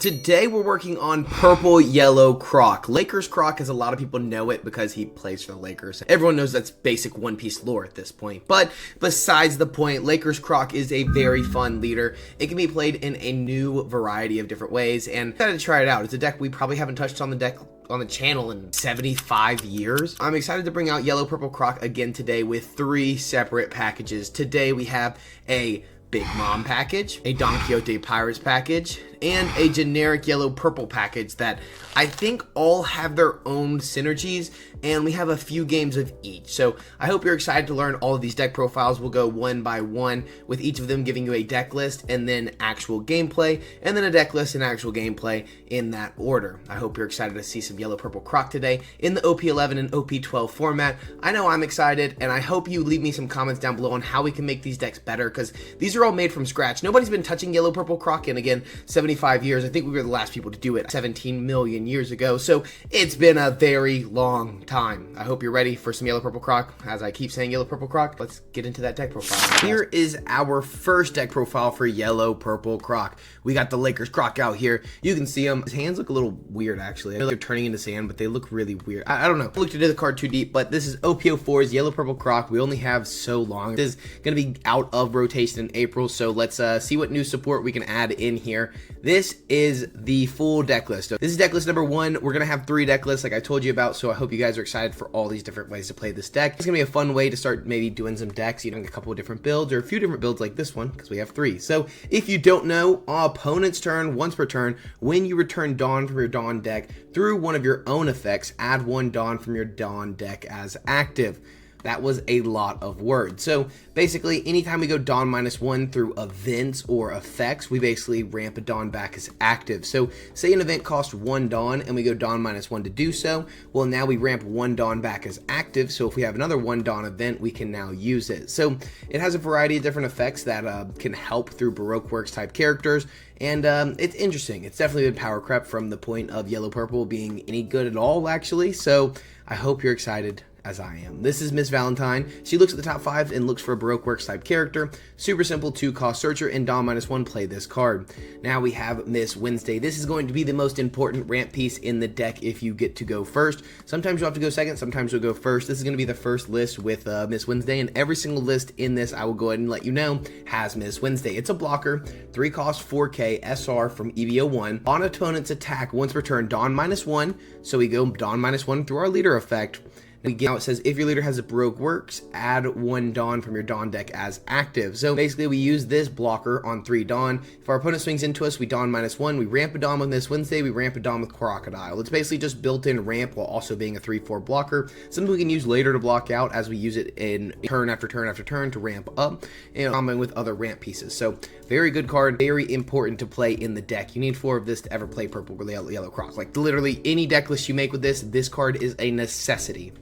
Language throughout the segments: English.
Today we're working on Purple Yellow Croc. Lakers Croc, as a lot of people know it because he plays for the Lakers. Everyone knows that's basic One Piece lore at this point. But besides the point, Lakers Croc is a very fun leader. It can be played in a new variety of different ways, and I'm excited to try it out. It's a deck we probably haven't touched on the channel in 75 years. I'm excited to bring out Yellow Purple Croc again today with 3 separate packages. Today we have a Big Mom package, a Don Quixote Pirates package, and a generic Yellow Purple package that I think all have their own synergies, and we have a few games of each. So I hope you're excited to learn all of these deck profiles. We'll go one by one with each of them giving you a deck list and then actual gameplay, and then a deck list and actual gameplay in that order. I hope you're excited to see some Yellow Purple Croc today in the OP11 and OP12 format. I know I'm excited, and I hope you leave me some comments down below on how we can make these decks better, because these are all made from scratch. Nobody's been touching Yellow Purple Croc in, again, 75 years. I think we were the last people to do it 17 million years ago, so it's been a very long time. I hope you're ready for some Yellow Purple Croc. As I keep saying Yellow Purple Croc, let's get into that deck profile. Here is our first deck profile for Yellow Purple Croc. We got the Lakers Croc out here. You can see him. His hands look a little weird, actually. I know they're turning into sand, but they look really weird. I don't know. I looked into the card too deep, but this is OP04's Yellow Purple Croc. We only have so long. This is going to be out of rotation in April, so let's see what new support we can add in here. This is the full deck list. So this is deck list number 1. We're going to have 3 deck lists like I told you about, so I hope you guys are excited for all these different ways to play this deck. It's going to be a fun way to start maybe doing some decks, a couple of different builds or a few different builds like this one, because we have 3. So if you don't know, opponent's turn, once per turn, when you return Dawn from your Dawn deck through one of your own effects, add 1 Dawn from your Dawn deck as active. That was a lot of words. So basically, anytime we go Dawn -1 through events or effects, we basically ramp a Dawn back as active. So say an event costs 1 Dawn and we go Dawn -1 to do so. Well, now we ramp 1 Dawn back as active. So if we have another 1 Dawn event, we can now use it. So it has a variety of different effects that can help through Baroque works type characters. And it's interesting. It's definitely been power crept from the point of Yellow Purple being any good at all, actually. So I hope you're excited as I am. This is Miss Valentine. She looks at the top 5 and looks for a Baroque works type character. Super simple 2-cost searcher, and Dawn -1 play this card. Now we have Miss Wednesday. This is going to be the most important ramp piece in the deck if you get to go first. Sometimes you'll have to go second, sometimes you'll go first. This is going to be the first list with Miss Wednesday, and every single list in this, I will go ahead and let you know, has Miss Wednesday. It's a blocker, 3-cost 4K SR from EV01. On opponent's attack, once per turn, Dawn -1. So we go Dawn -1 through our leader effect. Now it says if your leader has a Baroque works, add 1 Dawn from your Dawn deck as active. So basically we use this blocker on 3 Dawn. If our opponent swings into us, we Dawn -1, we ramp a Dawn with Miss Wednesday, we ramp a Dawn with Crocodile. It's basically just built-in ramp while also being a 3-4 blocker. Something we can use later to block out as we use it in turn after turn after turn to ramp up and combine with other ramp pieces. So very good card, very important to play in the deck. You need 4 of this to ever play Purple Yellow Croc. Like literally any deck list you make with this card is a necessity.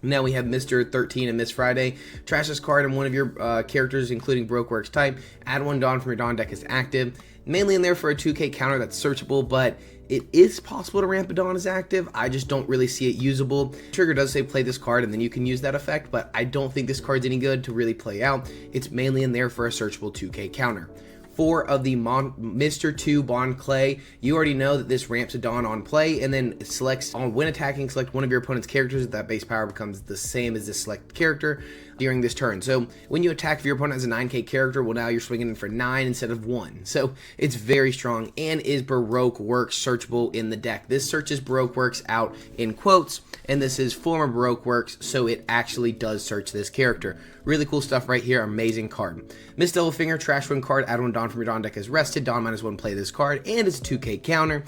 Now we have Mr. 13 and Miss Friday. Trash this card and one of your characters, including Baroque works type. Add 1 Dawn from your Dawn deck as active. Mainly in there for a 2K counter that's searchable, but it is possible to ramp a Dawn as active. I just don't really see it usable. Trigger does say play this card and then you can use that effect, but I don't think this card's any good to really play out. It's mainly in there for a searchable 2K counter. 4 of the Mr. 2 Bond Clay. You already know that this ramps a Dawn on play and then selects on when attacking, select one of your opponent's characters. That base power becomes the same as this select character during this turn. So when you attack, if your opponent has a 9K character, well, now you're swinging in for 9 instead of 1. So it's very strong and is Baroque works searchable in the deck. This searches Baroque works out in quotes, and this is former Baroque works, so it actually does search this character. Really cool stuff right here. Amazing card. Miss Doflamingo, trash 1 card, add 1 Dawn from your Dawn deck as rested. Dawn -1, play this card, and it's a 2K counter.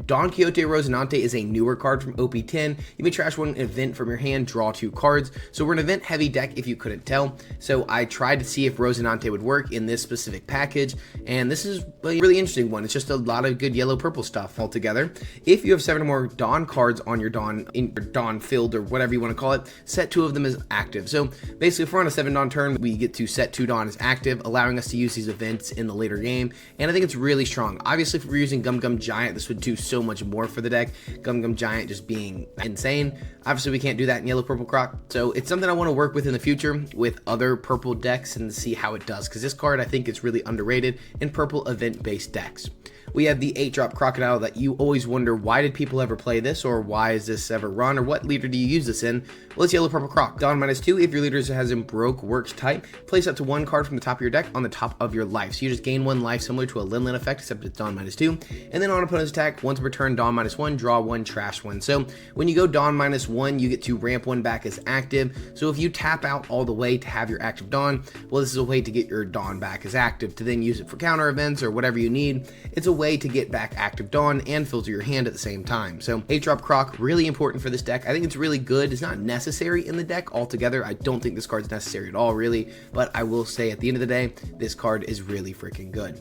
Don Quixote Rosinante is a newer card from OP10. You may trash 1 event from your hand, draw 2 cards. So we're an event heavy deck if you couldn't tell. So I tried to see if Rosinante would work in this specific package, and this is a really interesting one. It's just a lot of good yellow purple stuff altogether. If you have 7 or more Dawn cards on your Dawn field or whatever you want to call it, set 2 of them as active. So basically if we're on a 7 Dawn turn, we get to set 2 Dawn as active, allowing us to use these events in the later game, and I think it's really strong. Obviously if we're using Gum Gum Giant, this would do so much more for the deck. Gum Gum Giant just being insane. Obviously we can't do that in Yellow Purple Croc, so it's something I want to work with in the future with other purple decks and see how it does, because this card I think is really underrated in purple event based decks. we have the 8-drop Crocodile that you always wonder, why did people ever play this, or why is this ever run, or what leader do you use this in? Well, it's Yellow Purple Croc. Dawn -2, if your leader has a Baroque works type, place up to 1 card from the top of your deck on the top of your life. So you just gain 1 life, similar to a Lim effect, except it's Dawn -2. And then on opponent's attack, once per turn, Dawn -1, draw 1, trash 1. So when you go Dawn -1, you get to ramp 1 back as active. So if you tap out all the way to have your active Dawn, well, this is a way to get your Dawn back as active, to then use it for counter events or whatever you need. It's a way to get back active Dawn and filter your hand at the same time. So 8-drop Croc, really important for this deck. I think it's really good. It's not necessary in the deck altogether. I don't think this card's necessary at all, really, but I will say at the end of the day, this card is really freaking good.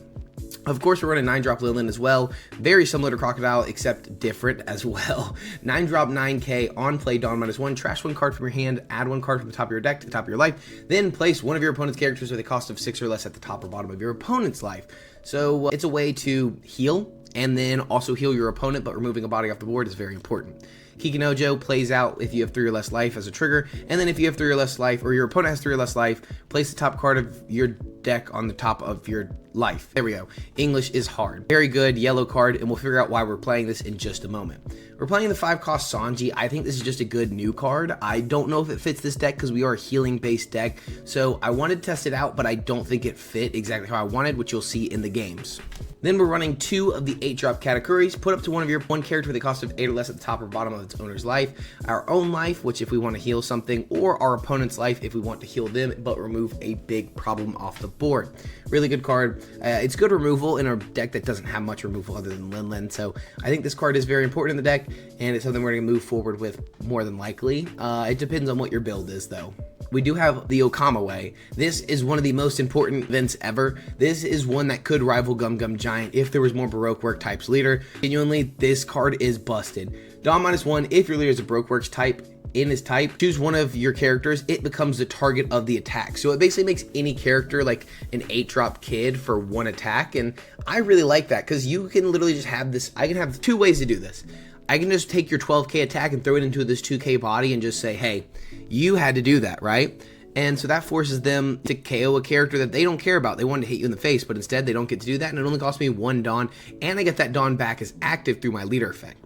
Of course, we're running 9-drop Lilin as well, very similar to Crocodile, except different as well. 9-drop 9K, on play Dawn -1, trash 1 card from your hand, add 1 card from the top of your deck to the top of your life, then place one of your opponent's characters with a cost of 6 or less at the top or bottom of your opponent's life. So it's a way to heal, and then also heal your opponent, but removing a body off the board is very important. Kikinojo plays out if you have 3 or less life as a trigger, and then if you have 3 or less life, or your opponent has 3 or less life, place the top card of your deck on the top of your life. There we go. English is hard. Very good yellow card, and we'll figure out why we're playing this in just a moment. We're playing the 5-cost Sanji. I think this is just a good new card. I don't know if it fits this deck because we are a healing-based deck, so I wanted to test it out, but I don't think it fit exactly how I wanted, which you'll see in the games. Then we're running 2 of the 8-drop categories. Put up to one character with a cost of 8 or less at the top or bottom of its owner's life. Our own life, which if we want to heal something, or our opponent's life if we want to heal them, but remove a big problem off the board. Really good card. It's good removal in a deck that doesn't have much removal other than Lin, so I think this card is very important in the deck, and it's something we're going to move forward with more than likely. It depends on what your build is, though. We do have the Okama Way. This is one of the most important events ever. This is one that could rival Gum Gum Giant if there was more Baroque work types leader. Genuinely, this card is busted. Dawn -1, if your leader is a Baroque works type, in his type, choose one of your characters, it becomes the target of the attack. So it basically makes any character like an 8-drop kid for 1 attack, and I really like that because you can literally just have this. I can have 2 ways to do this. I can just take your 12k attack and throw it into this 2k body and just say, hey, you had to do that, right? And so that forces them to KO a character that they don't care about. They want to hit you in the face, but instead they don't get to do that, and it only costs me 1 Dawn, and I get that Dawn back as active through my leader effect.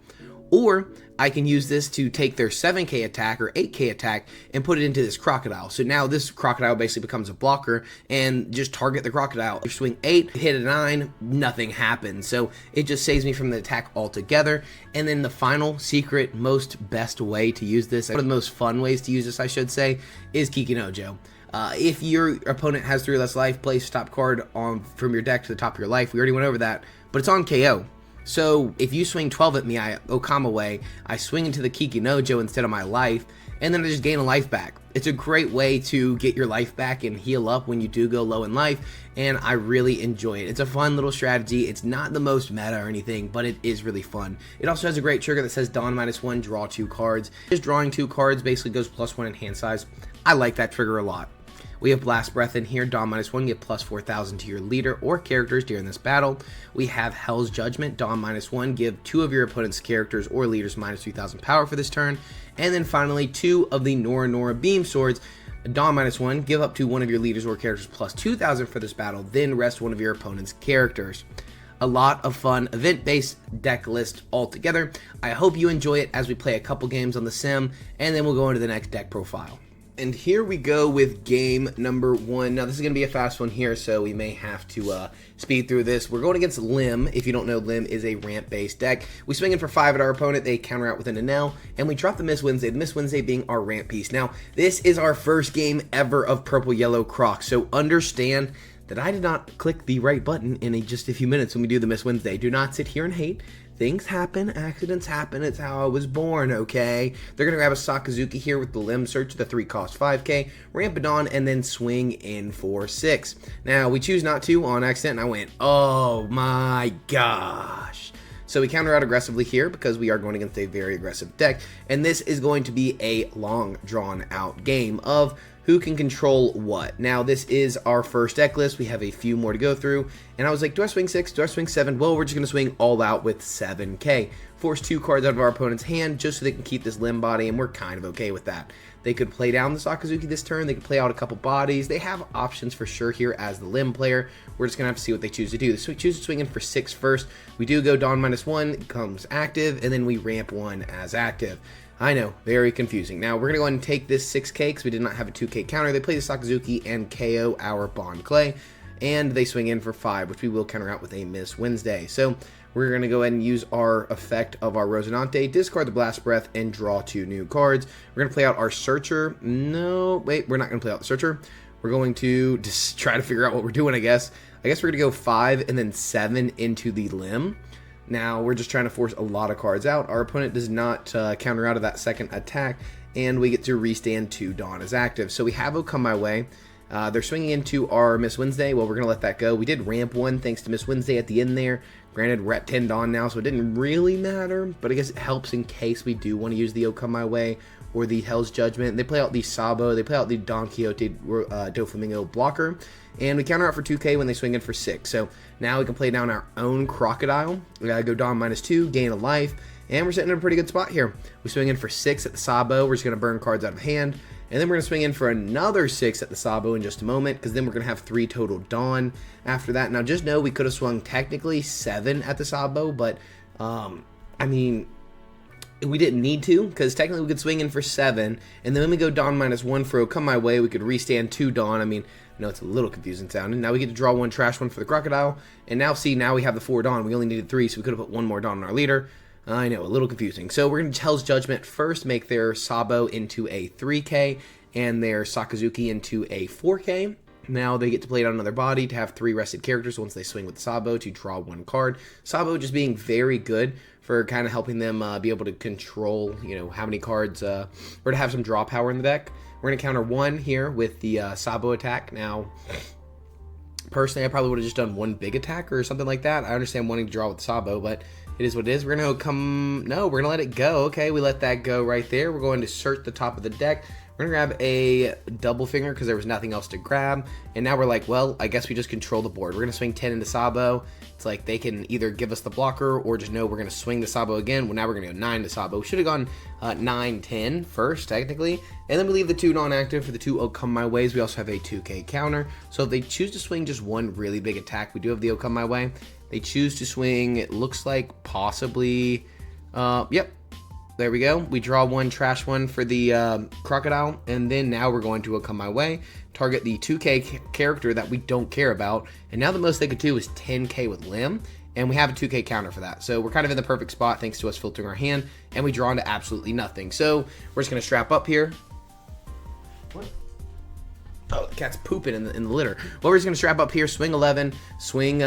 Or I can use this to take their 7k attack or 8k attack and put it into this Crocodile. So now this Crocodile basically becomes a blocker and just target the Crocodile. If you swing 8, hit a 9, nothing happens. So it just saves me from the attack altogether. And then the final secret, best way to use this, one of the most fun ways to use this, I should say, is Kikinojo. If your opponent has 3 or less life, place top card from your deck to the top of your life. We already went over that, but it's on KO. So if you swing 12 at me, I Okama Way, I swing into the Kikinojo instead of my life, and then I just gain a life back. It's a great way to get your life back and heal up when you do go low in life, and I really enjoy it. It's a fun little strategy. It's not the most meta or anything, but it is really fun. It also has a great trigger that says Dawn -1, draw 2 cards. Just drawing 2 cards basically goes +1 in hand size. I like that trigger a lot. We have Blast Breath in here, Dawn -1, get plus 4,000 to your leader or characters during this battle. We have Hell's Judgment, Dawn -1, give 2 of your opponent's characters or leaders -3,000 power for this turn. And then finally, 2 of the Nora Nora Beam Swords, Dawn -1, give up to one of your leaders or characters plus 2,000 for this battle, then rest one of your opponent's characters. A lot of fun event-based deck list altogether. I hope you enjoy it as we play a couple games on the sim, and then we'll go into the next deck profile. And here we go with game number 1. Now, this is going to be a fast one here, so we may have to speed through this. We're going against Lim. If you don't know, Lim is a ramp-based deck. We swing in for 5 at our opponent. They counter out with an Enel, and we drop the Miss Wednesday. The Miss Wednesday being our ramp piece. Now, this is our first game ever of Purple Yellow Croc, so understand that I did not click the right button in just a few minutes when we do the Miss Wednesday. Do not sit here and hate. Things happen, accidents happen, it's how I was born, okay? They're gonna grab a Sakazuki here with the Lim Search, the 3-cost 5k, ramp it on, and then swing in for 6. Now, we choose not to on accident, and I went, oh my gosh. So we counter out aggressively here because we are going against a very aggressive deck, and this is going to be a long, drawn-out game of who can control what. Now, this is our first deck list. We have a few more to go through, and I was like, do I swing 6? Do I swing 7? Well, we're just going to swing all out with 7k. Force 2 cards out of our opponent's hand just so they can keep this Lim body, and we're kind of okay with that. They could play down the Sakazuki this turn. They could play out a couple bodies. They have options for sure here as the Lim player. We're just going to have to see what they choose to do. So we choose to swing in for 6 first. We do go Dawn -1, it becomes active, and then we ramp 1 as active. I know, very confusing. Now, we're going to go ahead and take this 6k because we did not have a 2k counter. They play the Sakazuki and KO our Bond Clay, and they swing in for 5, which we will counter out with a Miss Wednesday. So we're going to go ahead and use our effect of our Rosinante, discard the Blast Breath, and draw 2 new cards. We're going to play out our Searcher. No, wait, we're not going to play out the Searcher. We're going to just try to figure out what we're doing, I guess. I guess we're going to go 5 and then 7 into the Lim. Now, we're just trying to force a lot of cards out. Our opponent does not counter out of that second attack, and we get to restand 2 Dawn as active. So we have O Come My Way. They're swinging into our Miss Wednesday. Well, we're going to let that go. We did ramp 1 thanks to Miss Wednesday at the end there. Granted, we're at 10 Dawn now, so it didn't really matter, but I guess it helps in case we do want to use the O Come My Way or the Hell's Judgment. They play out the Sabo. They play out the Don Quixote Doflamingo blocker, and we counter out for 2k when they swing in for 6. So now we can play down our own Crocodile. We gotta go Dawn -2, gain a life, and we're sitting in a pretty good spot here. We swing in for 6 at the Sabo. We're just gonna burn cards out of hand, and then we're gonna swing in for another 6 at the Sabo in just a moment, because then we're gonna have 3 total Dawn after that. Now, just know we could have swung technically 7 at the Sabo, but I mean, we didn't need to, because technically we could swing in for 7, and then when we go Dawn -1 for O Come My Way, we could restand 2 Dawn. I mean, I know it's a little confusing sounding. Now we get to draw 1 trash 1 for the Crocodile, and now see, now we have the 4 Dawn. We only needed 3, so we could have put 1 more Dawn on our leader. I know, a little confusing. So we're going to Hell's Judgment first, make their Sabo into a 3k, and their Sakazuki into a 4k. Now they get to play it on another body to have 3 rested characters once they swing with Sabo to draw 1 card. Sabo just being very good for kind of helping them be able to control, you know, how many cards, or to have some draw power in the deck. We're going to counter 1 here with the Sabo attack. Now, personally, I probably would have just done 1 big attack or something like that. I understand wanting to draw with Sabo, but it is what it is. We're going to come... No, we're going to let it go. Okay, we let that go right there. We're going to search the top of the deck. We're going to grab a double finger because there was nothing else to grab. And now we're like, well, I guess we just control the board. We're going to swing 10 into Sabo. It's like they can either give us the blocker or just know we're going to swing the Sabo again. Well, now we're going to go 9 to Sabo. We should have gone 9, 10 first, technically. And then we leave the 2 non-active for the 2 O Come My Ways. We also have a 2k counter. So if they choose to swing just 1 really big attack, we do have the O Come My Way. They choose to swing, it looks like possibly, yep. There we go. We draw 1 trash 1 for the Crocodile, and then now we're going to Come My Way, target the 2k character that we don't care about, and now the most they could do is 10k with Lim, and we have a 2k counter for that. So we're kind of in the perfect spot thanks to us filtering our hand, and we draw into absolutely nothing. So we're just going to strap up here. What? Oh, the cat's pooping in the litter. Well, we're just going to strap up here, swing 11, swing,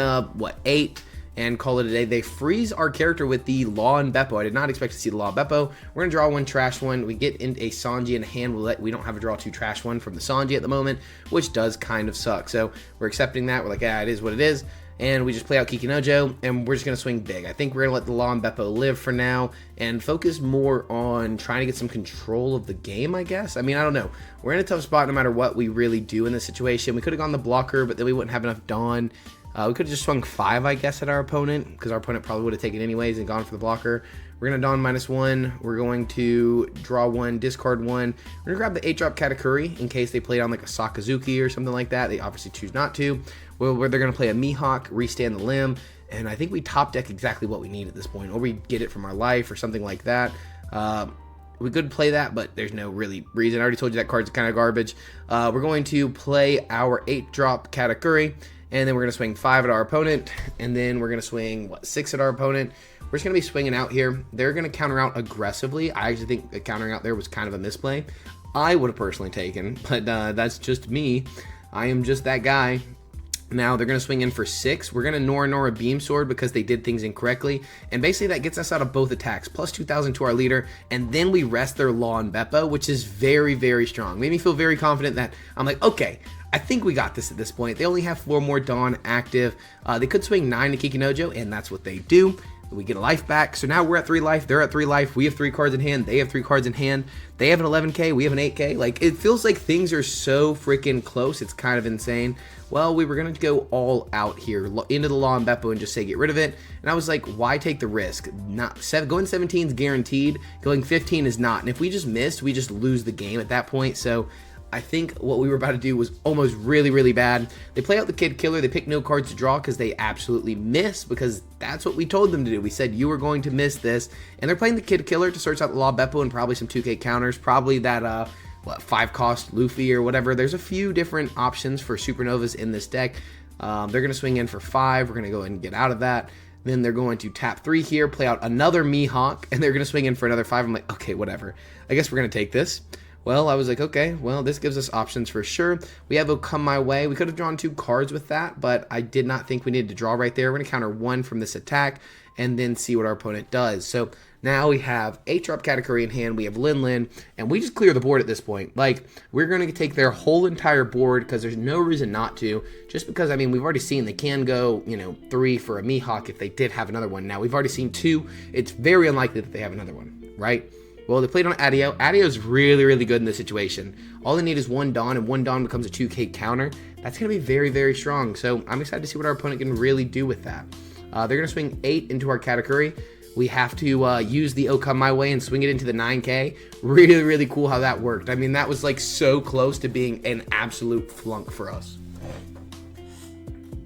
8, and call it a day. They freeze our character with the Law and Beppo. I did not expect to see the Law and Beppo. We're going to draw 1 trash 1. We get in a Sanji in hand. We don't have a draw 2 trash 1 from the Sanji at the moment, which does kind of suck. So we're accepting that. We're like, yeah, it is what it is. And we just play out Kikinojo, and we're just going to swing big. I think we're going to let the Law and Beppo live for now and focus more on trying to get some control of the game, I guess. I mean, I don't know. We're in a tough spot no matter what we really do in this situation. We could have gone the blocker, but then we wouldn't have enough Dawn. We could have just swung 5, I guess, at our opponent, because our opponent probably would have taken anyways and gone for the blocker. We're going to Dawn -1. We're going to draw 1, discard 1. We're going to grab the 8-drop Katakuri in case they play on like a Sakazuki or something like that. They obviously choose not to. Where they're going to play a Mihawk, restand the Lim, and I think we top deck exactly what we need at this point, or we get it from our life or something like that. We could play that, but there's no really reason. I already told you that card's kind of garbage. We're going to play our 8-drop Katakuri, and then we're going to swing 5 at our opponent, and then we're going to swing, 6 at our opponent. We're just going to be swinging out here. They're going to counter out aggressively. I actually think the countering out there was kind of a misplay. I would have personally taken, but that's just me. I am just that guy. Now they're going to swing in for 6. We're going to Nora Beam Sword because they did things incorrectly. And basically that gets us out of both attacks. Plus 2,000 to our leader. And then we rest their Law and Beppo, which is very, very strong. Made me feel very confident that I'm like, okay, I think we got this at this point. They only have 4 more Dawn active. They could swing 9 to Kikinojo, and that's what they do. We get a life back. So now we're at 3 life. They're at 3 life. We have 3 cards in hand. They have 3 cards in hand. They have an 11k. We have an 8k. Like, it feels like things are so freaking close. It's kind of insane. Well, we were going to go all out here into the Law and Beppo and just say get rid of it. And I was like, why take the risk? Going 17 is guaranteed. Going 15 is not. And if we just missed, we just lose the game at that point. So I think what we were about to do was almost really, really bad. They play out the Kid Killer. They pick no cards to draw because they absolutely miss, because that's what we told them to do. We said you were going to miss this. And they're playing the Kid Killer to search out the Law Beppo and probably some 2k counters. Probably that 5 cost Luffy or whatever. There's a few different options for Supernovas in this deck. They're going to swing in for 5. We're going to go ahead and get out of that. Then they're going to tap 3 here, play out another Mihawk, and they're going to swing in for another 5. I'm like, okay, whatever. I guess we're going to take this. Well, I was like, okay, well, this gives us options for sure. We have a Come My Way. We could have drawn 2 cards with that, but I did not think we needed to draw right there. We're going to counter 1 from this attack and then see what our opponent does. So now we have a drop category in hand. We have Lin, and we just clear the board at this point. Like, we're going to take their whole entire board because there's no reason not to. Just because, I mean, we've already seen they can go, 3 for a Mihawk if they did have another one. Now, we've already seen 2. It's very unlikely that they have another one, right? Well, they played on Adio. Adio's really, really good in this situation. All they need is 1 Dawn, and 1 Dawn becomes a 2k counter. That's going to be very, very strong. So I'm excited to see what our opponent can really do with that. They're going to swing 8 into our category. We have to use the Come My Way and swing it into the 9k. Really, really cool how that worked. I mean, that was like so close to being an absolute flunk for us.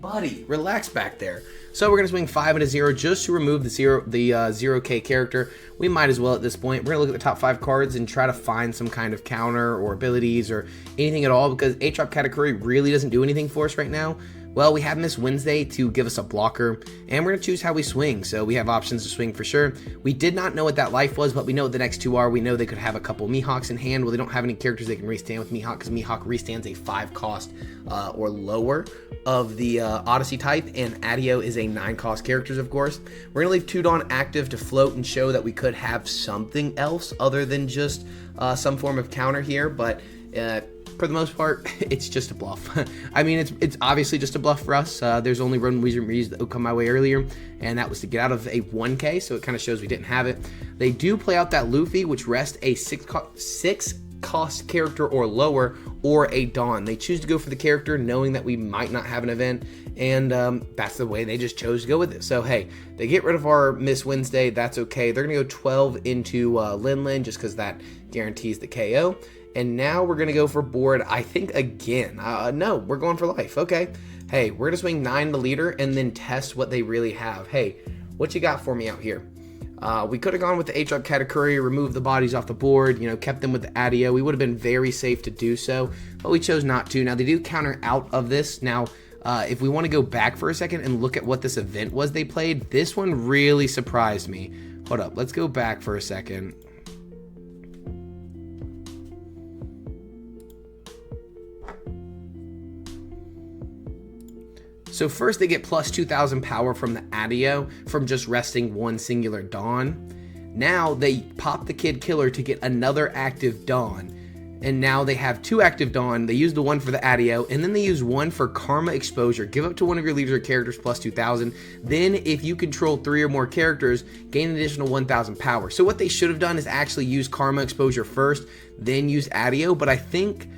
Buddy, relax back there. So we're going to swing 5 into 0 just to remove the 0k character. We might as well at this point. We're going to look at the top 5 cards and try to find some kind of counter or abilities or anything at all, because A-Drop category really doesn't do anything for us right now. Well, we have Miss Wednesday to give us a blocker, and we're going to choose how we swing, so we have options to swing for sure. We did not know what that life was, but we know what the next 2 are. We know they could have a couple Mihawks in hand. Well, they don't have any characters they can restand with Mihawk, because Mihawk restands a 5 cost or lower of the Odyssey type, and Adio is a 9 cost characters, of course. We're going to leave 2 Dawn active to float and show that we could have something else other than just some form of counter here, but for the most part, it's just a bluff. I mean, it's obviously just a bluff for us. There's only one reason we used the Come My Way earlier, and that was to get out of a 1k, so it kind of shows we didn't have it. They do play out that Luffy, which rests a 6 cost character or lower, or a Dawn. They choose to go for the character knowing that we might not have an event, and that's the way they just chose to go with it. So hey, they get rid of our Miss Wednesday. That's okay. They're gonna go 12 into Lin just because that guarantees the KO. And now we're going to go for board, I think, again. No, we're going for life. Okay. Hey, we're going to swing 9 the leader and then test what they really have. Hey, what you got for me out here? We could have gone with the H-Drop category, removed the bodies off the board, kept them with the Adio. We would have been very safe to do so, but we chose not to. Now, they do counter out of this. Now, if we want to go back for a second and look at what this event was they played, this one really surprised me. Hold up. Let's go back for a second. So first they get plus 2,000 power from the Adio from just resting 1 singular Dawn. Now they pop the Kid Killer to get another active Dawn. And now they have 2 active Dawn. They use the 1 for the Adio, and then they use 1 for Karma Exposure. Give up to one of your leaders or characters plus 2,000. Then if you control 3 or more characters, gain an additional 1,000 power. So what they should have done is actually use Karma Exposure first, then use Adio. But I think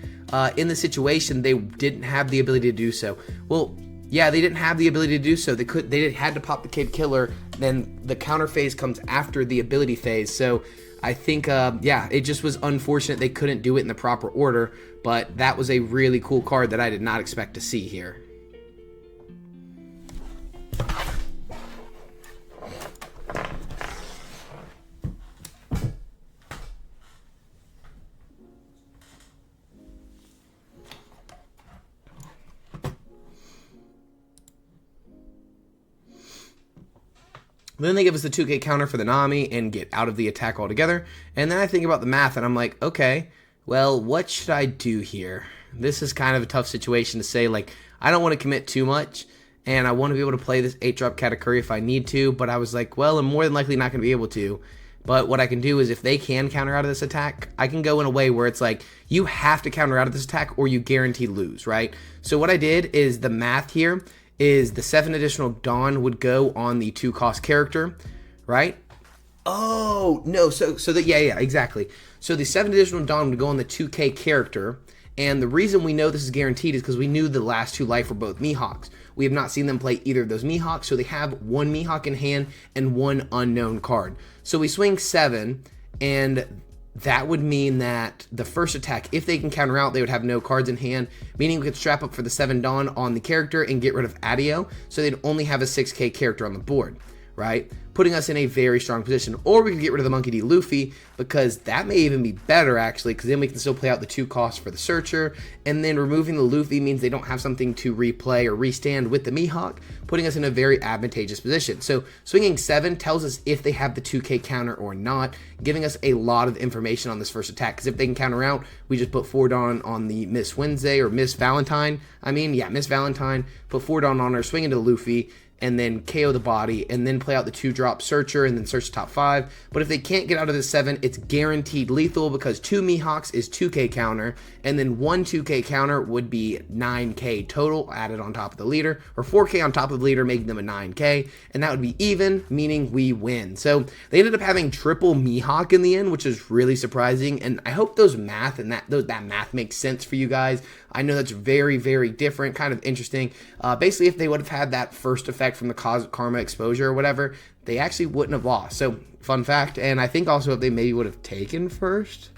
in the situation, they didn't have the ability to do so. Well, yeah, they didn't have the ability to do so. They had to pop the Kid Killer. Then the counter phase comes after the ability phase. So I think, yeah, it just was unfortunate they couldn't do it in the proper order. But that was a really cool card that I did not expect to see here. Then they give us the 2k counter for the Nami and get out of the attack altogether. And then I think about the math and I'm like, okay, well, what should I do here? This is kind of a tough situation to say. Like, I don't want to commit too much, and I want to be able to play this 8-drop category if I need to, but I was like, well, I'm more than likely not going to be able to. But what I can do is if they can counter out of this attack, I can go in a way where it's like, you have to counter out of this attack or you guarantee lose, right? So what I did is the math here is the 7 additional Dawn would go on the 2 cost character. right? Oh, no, yeah, exactly. So the 7 additional Dawn would go on the 2K character, and the reason we know this is guaranteed is because we knew the last 2 life were both Mihawks. We have not seen them play either of those Mihawks, so they have 1 Mihawk in hand and 1 unknown card. So we swing 7, and that would mean that the first attack, if they can counter out, they would have no cards in hand, meaning we could strap up for the 7 Dawn on the character and get rid of Adio, so they'd only have a 6K character on the board, right? Putting us in a very strong position. Or we could get rid of the Monkey D. Luffy, because that may even be better, actually, because then we can still play out the 2 costs for the Searcher, and then removing the Luffy means they don't have something to replay or restand with the Mihawk, putting us in a very advantageous position. So swinging 7 tells us if they have the 2K counter or not, giving us a lot of information on this first attack, because if they can counter out, we just put 4 Dawn on the Miss Wednesday, or Miss Valentine, Miss Valentine, put 4 Dawn on her, swing into Luffy, and then KO the body, and then play out the 2-drop Searcher, and then search the top 5. But if they can't get out of the 7, it's guaranteed lethal, because 2 Mihawks is 2K counter, and then 1 2K counter would be 9K total added on top of the leader, or 4K on top of the leader, making them a 9K, and that would be even, meaning we win. So they ended up having triple Mihawk in the end, which is really surprising, and I hope those math and that math makes sense for you guys. I know that's very, very different, kind of interesting. Basically, if they would have had that first effect from the Karma exposure or whatever, they actually wouldn't have lost. So, fun fact. And I think also if they maybe would have taken first,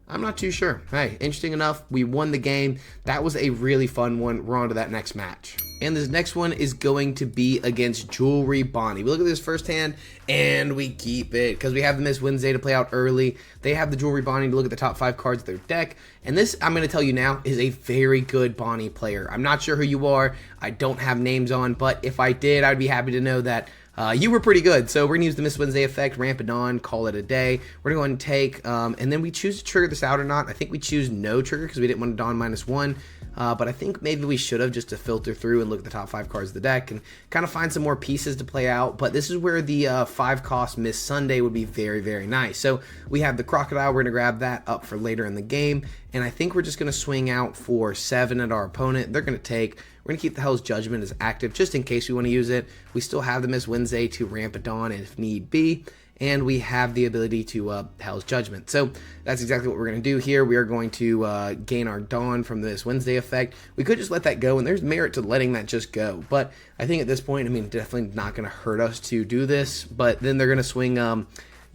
I'm not too sure. Hey, interesting enough, we won the game. That was a really fun one. We're on to that next match. And this next one is going to be against Green Bonney. We look at this first hand, and we keep it, because we have the Miss Wednesday to play out early. They have the Green Bonney to look at the top 5 cards of their deck. And this, I'm going to tell you now, is a very good Bonney player. I'm not sure who you are. I don't have names on, but if I did, I'd be happy to know that you were pretty good. So we're going to use the Miss Wednesday effect, ramp it on, call it a day. We're going to go and take, and then we choose to trigger this out or not. I think we choose no trigger because we didn't want to Dawn -1. But I think maybe we should have, just to filter through and look at the top 5 cards of the deck and kind of find some more pieces to play out. But this is where the 5 cost Miss Sunday would be very, very nice. So we have the Crocodile. We're going to grab that up for later in the game. And I think we're just going to swing out for 7 at our opponent. They're going to take. We're going to keep the Hell's Judgment as active just in case we want to use it. We still have the Miss Wednesday to ramp it on if need be. And we have the ability to Hell's Judgment. So that's exactly what we're going to do here. We are going to gain our Dawn from this Wednesday effect. We could just let that go, and there's merit to letting that just go. But I think at this point, definitely not going to hurt us to do this. But then they're going to swing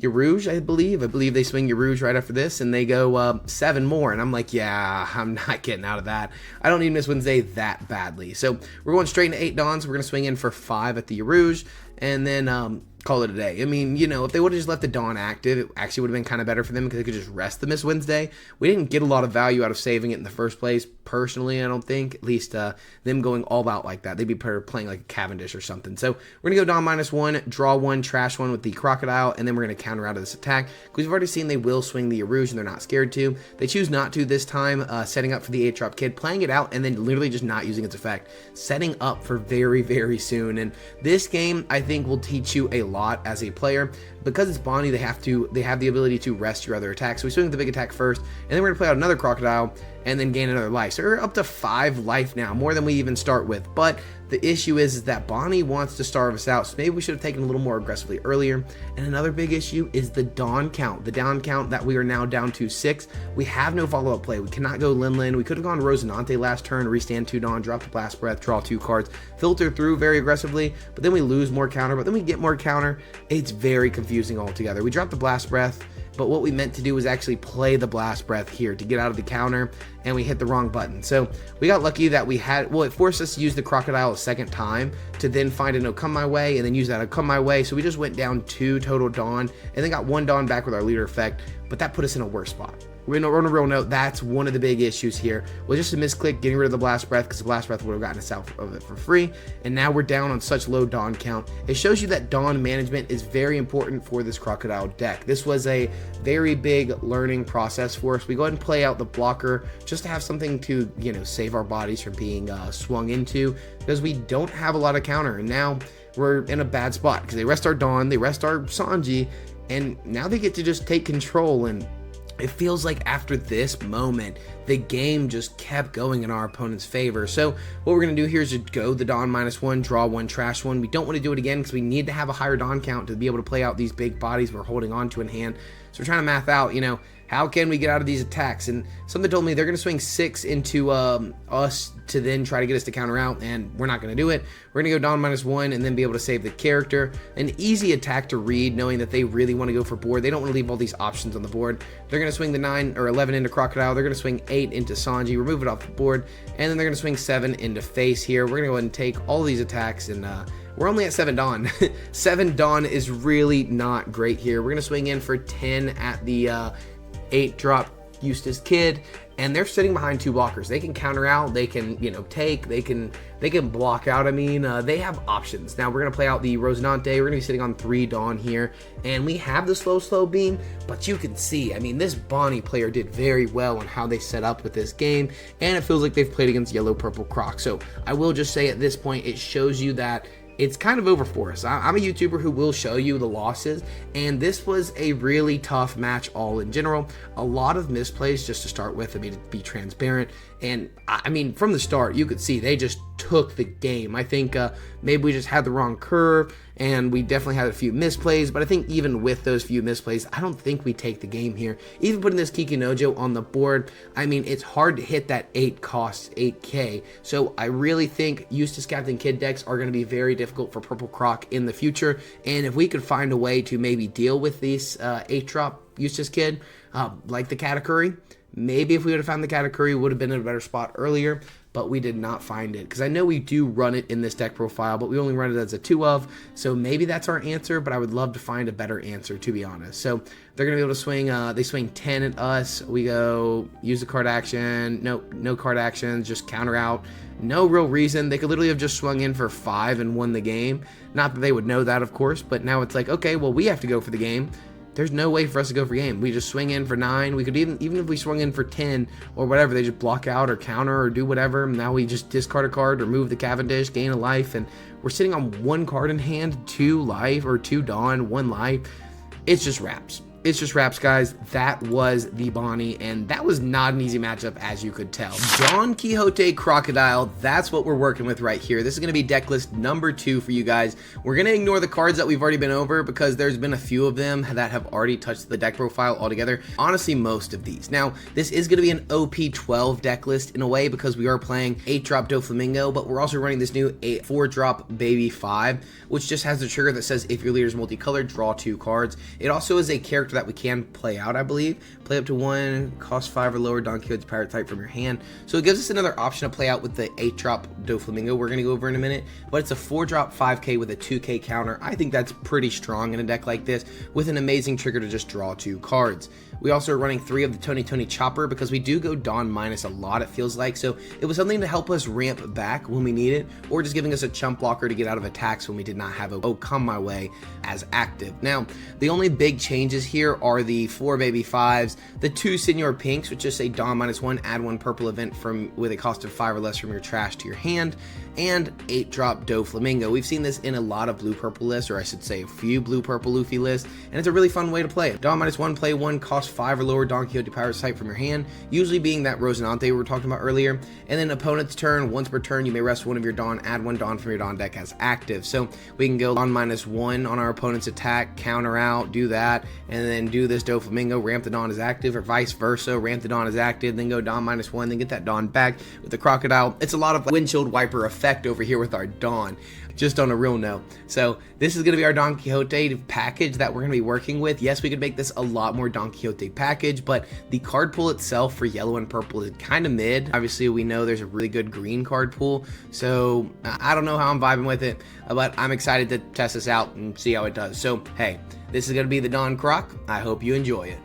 Yarouge, I believe. I believe they swing Yarouge right after this, and they go 7 more. And I'm like, yeah, I'm not getting out of that. I don't need Miss Wednesday that badly. So we're going straight into 8 Dawns. We're going to swing in for 5 at the Yarouge, and then call it a day. If they would have just left the Dawn active, it actually would have been kind of better for them because they could just rest the Miss Wednesday. We didn't get a lot of value out of saving it in the first place, personally, I don't think. At least them going all out like that. They'd be playing like a Cavendish or something. So we're going to go Dawn -1, draw 1, trash 1 with the Crocodile, and then we're going to counter out of this attack. Because we've already seen they will swing the Yarouge, and they're not scared to. They choose not to this time, setting up for the 8-drop Kid, playing it out, and then literally just not using its effect. Setting up for very, very soon. And this game, I think, will teach you a lot as a player. Because it's Bonney, they have the ability to rest your other attacks. So we swing the big attack first, and then we're gonna play out another Crocodile and then gain another life. So we're up to 5 life now, more than we even start with. But the issue is that Bonney wants to starve us out, so maybe we should have taken a little more aggressively earlier. And another big issue is the Dawn count, the down count that we are now down to 6. We have no follow-up play. We cannot go Lin. We could have gone Rosinante last turn, restand 2 Dawn, drop the Blast Breath, draw 2 cards, filter through very aggressively, but then we lose more counter, but then we get more counter. It's very confusing altogether. We dropped the Blast Breath, but what we meant to do was actually play the Blast Breath here to get out of the counter, and we hit the wrong button. So we got lucky that it forced us to use the Crocodile a second time to then find a No Come My Way, and then use that a Come My Way. So we just went down 2 total Dawn, and then got 1 Dawn back with our leader effect, but that put us in a worse spot. On a real note, that's one of the big issues here. Was just a misclick getting rid of the Blast Breath, because the Blast Breath would have gotten us out of it for free, and now we're down on such low Dawn count. It shows you that Dawn management is very important for this Crocodile deck. This was a very big learning process for us. We go ahead and play out the blocker just to have something to, save our bodies from being swung into, because we don't have a lot of counter, and now we're in a bad spot because they rest our Dawn, they rest our Sanji, and now they get to just take control. And it feels like after this moment, the game just kept going in our opponent's favor. So what we're going to do here is just go the Dawn -1, draw 1, trash 1. We don't want to do it again because we need to have a higher Dawn count to be able to play out these big bodies we're holding on to in hand. So we're trying to math out, you know, how can we get out of these attacks? And something told me they're going to swing 6 into us to then try to get us to counter out, and we're not going to do it. We're going to go Dawn -1 and then be able to save the character. An easy attack to read, knowing that they really want to go for board. They don't want to leave all these options on the board. They're going to swing the 9 or 11 into Crocodile. They're going to swing 8 into Sanji, remove it off the board, and then they're going to swing 7 into Face here. We're going to go ahead and take all these attacks, and we're only at 7 Dawn. 7 Dawn is really not great here. We're going to swing in for 10 at the 8 drop Eustace Kid, and they're sitting behind 2 blockers. They can counter out, they can, you know, take, they can block out. I mean, they have options. Now we're gonna play out the Rosinante. We're gonna be sitting on 3 Dawn here, and we have the slow beam, but you can see, I mean, this Bonney player did very well on how they set up with this game, and it feels like they've played against Yellow Purple Croc. So I will just say at this point, it shows you that it's kind of over for us. I'm a YouTuber who will show you the losses, and this was a really tough match all in general. A lot of misplays just to start with, I mean, to be transparent. And I mean, from the start, you could see they just took the game. I think maybe we just had the wrong curve, and we definitely had a few misplays, but I think even with those few misplays, I don't think we take the game here. Even putting this Kikinojo on the board, I mean, it's hard to hit that 8 costs 8k. So I really think Eustace Captain Kid decks are going to be very difficult for Purple Croc in the future, and if we could find a way to maybe deal with these 8-drop Eustace Kid, like the Katakuri, maybe if we would have found the Katakuri, we would have been in a better spot earlier, but we did not find it. Because I know we do run it in this deck profile, but we only run it as a 2 of, so maybe that's our answer, but I would love to find a better answer, to be honest. So they're going to be able to swing, they swing 10 at us. We go, use the card action, no card actions, just counter out. No real reason. They could literally have just swung in for 5 and won the game. Not that they would know that, of course, but now it's like, okay, well, we have to go for the game. There's no way for us to go for game. We just swing in for 9. We could even if we swung in for 10 or whatever, they just block out or counter or do whatever. Now we just discard a card, remove the Cavendish, gain a life, and we're sitting on 1 card in hand, 2 life, or 2 Dawn, 1 life. It's just wraps. It's just wraps, guys. That was the Bonney, and that was not an easy matchup, as you could tell. Don Quixote Crocodile, that's what we're working with right here. This is going to be deck list number 2 for you guys. We're going to ignore the cards that we've already been over because there's been a few of them that have already touched the deck profile altogether. Honestly, most of these. Now, this is going to be an OP12 deck list in a way because we are playing 8-drop Doflamingo, but we're also running this new 4-drop Baby 5, which just has the trigger that says if your leader is multicolored, draw 2 cards. It also is a character that we can play out, I believe. Play up to 1, cost 5 or lower Don Quixote's pirate type from your hand. So it gives us another option to play out with the 8-drop Doflamingo we're going to go over in a minute. But it's a 4-drop 5k with a 2k counter. I think that's pretty strong in a deck like this with an amazing trigger to just draw 2 cards. We also are running 3 of the Tony Chopper because we do go Dawn minus a lot, it feels like. So it was something to help us ramp back when we need it, or just giving us a chump blocker to get out of attacks when we did not have a Come My Way as active. Now, the only big changes here are the 4 Baby 5s, the 2 Senior Pinks, which just say Dawn -1, add 1 purple event from with a cost of 5 or less from your trash to your hand, and 8-drop Doflamingo. We've seen this in a lot of blue-purple lists, or I should say a few blue-purple Luffy lists, and it's a really fun way to play it. Dawn -1, play 1, cost 5 or lower Don Quixote pirate type from your hand, usually being that Rosinante we were talking about earlier, and then opponent's turn, once per turn, you may rest 1 of your Dawn, add 1 Dawn from your Dawn deck as active. So we can go Dawn -1 on our opponent's attack, counter out, do that, and then do this Doflamingo, ramp the Dawn as active, or vice versa, ramp the Dawn as active, then go Dawn -1, then get that Dawn back with the Crocodile. It's a lot of windshield wiper effect over here with our Dawn, just on a real note. So this is going to be our Don Quixote package that we're going to be working with. Yes, we could make this a lot more Don Quixote package, but the card pool itself for yellow and purple is kind of mid. Obviously, we know there's a really good green card pool, so I don't know how I'm vibing with it, but I'm excited to test this out and see how it does. So, hey, this is going to be the Don Croc. I hope you enjoy it.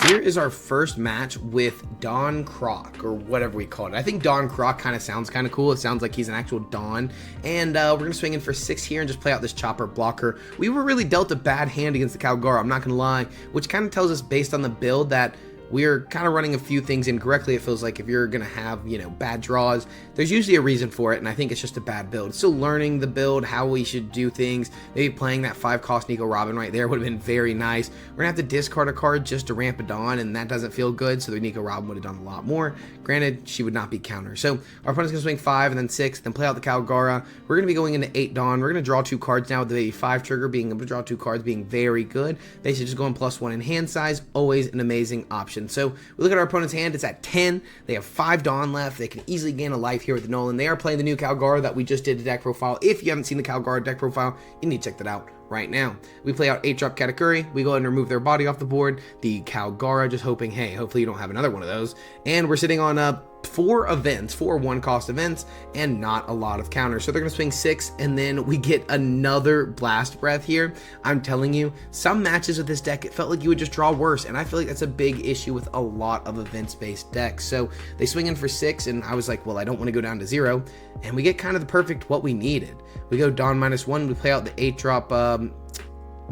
Here is our first match with Don Croc, or whatever we call it. I think Don Croc kind of sounds kind of cool. It sounds like he's an actual Don. And we're going to swing in for 6 here and just play out this chopper blocker. We were really dealt a bad hand against the Kalgara, I'm not going to lie, which kind of tells us based on the build that we're kind of running a few things incorrectly. It feels like if you're going to have, you know, bad draws, there's usually a reason for it, and I think it's just a bad build. Still learning the build, how we should do things. Maybe playing that 5-cost Nico Robin right there would have been very nice. We're going to have to discard a card just to ramp it on, and that doesn't feel good, so the Nico Robin would have done a lot more. Granted, she would not be counter. So our opponent's going to swing 5 and then 6, then play out the Kalgara. We're going to be going into 8 Dawn. We're going to draw 2 cards now with the 5 trigger, being able to draw 2 cards being very good. Basically just going +1 in hand size, always an amazing option. So we look at our opponent's hand, it's at 10. They have 5 Dawn left. They can easily gain a life here with the Nolan. They are playing the new Kalgara that we just did the deck profile. If you haven't seen the Kalgara deck profile, you need to check that out right now. We play out 8-drop Katakuri. We go ahead and remove their body off the board. The Kalgara, just hoping, hey, hopefully you don't have another one of those. And we're sitting on 4 events, 4 1-cost events, and not a lot of counters. So they're going to swing 6, and then we get another Blast Breath here. I'm telling you, some matches with this deck, it felt like you would just draw worse, and I feel like that's a big issue with a lot of events-based decks. So they swing in for 6, and I was like, well, I don't want to go down to 0, and we get kind of the perfect what we needed. We go Dawn -1, we play out the 8-drop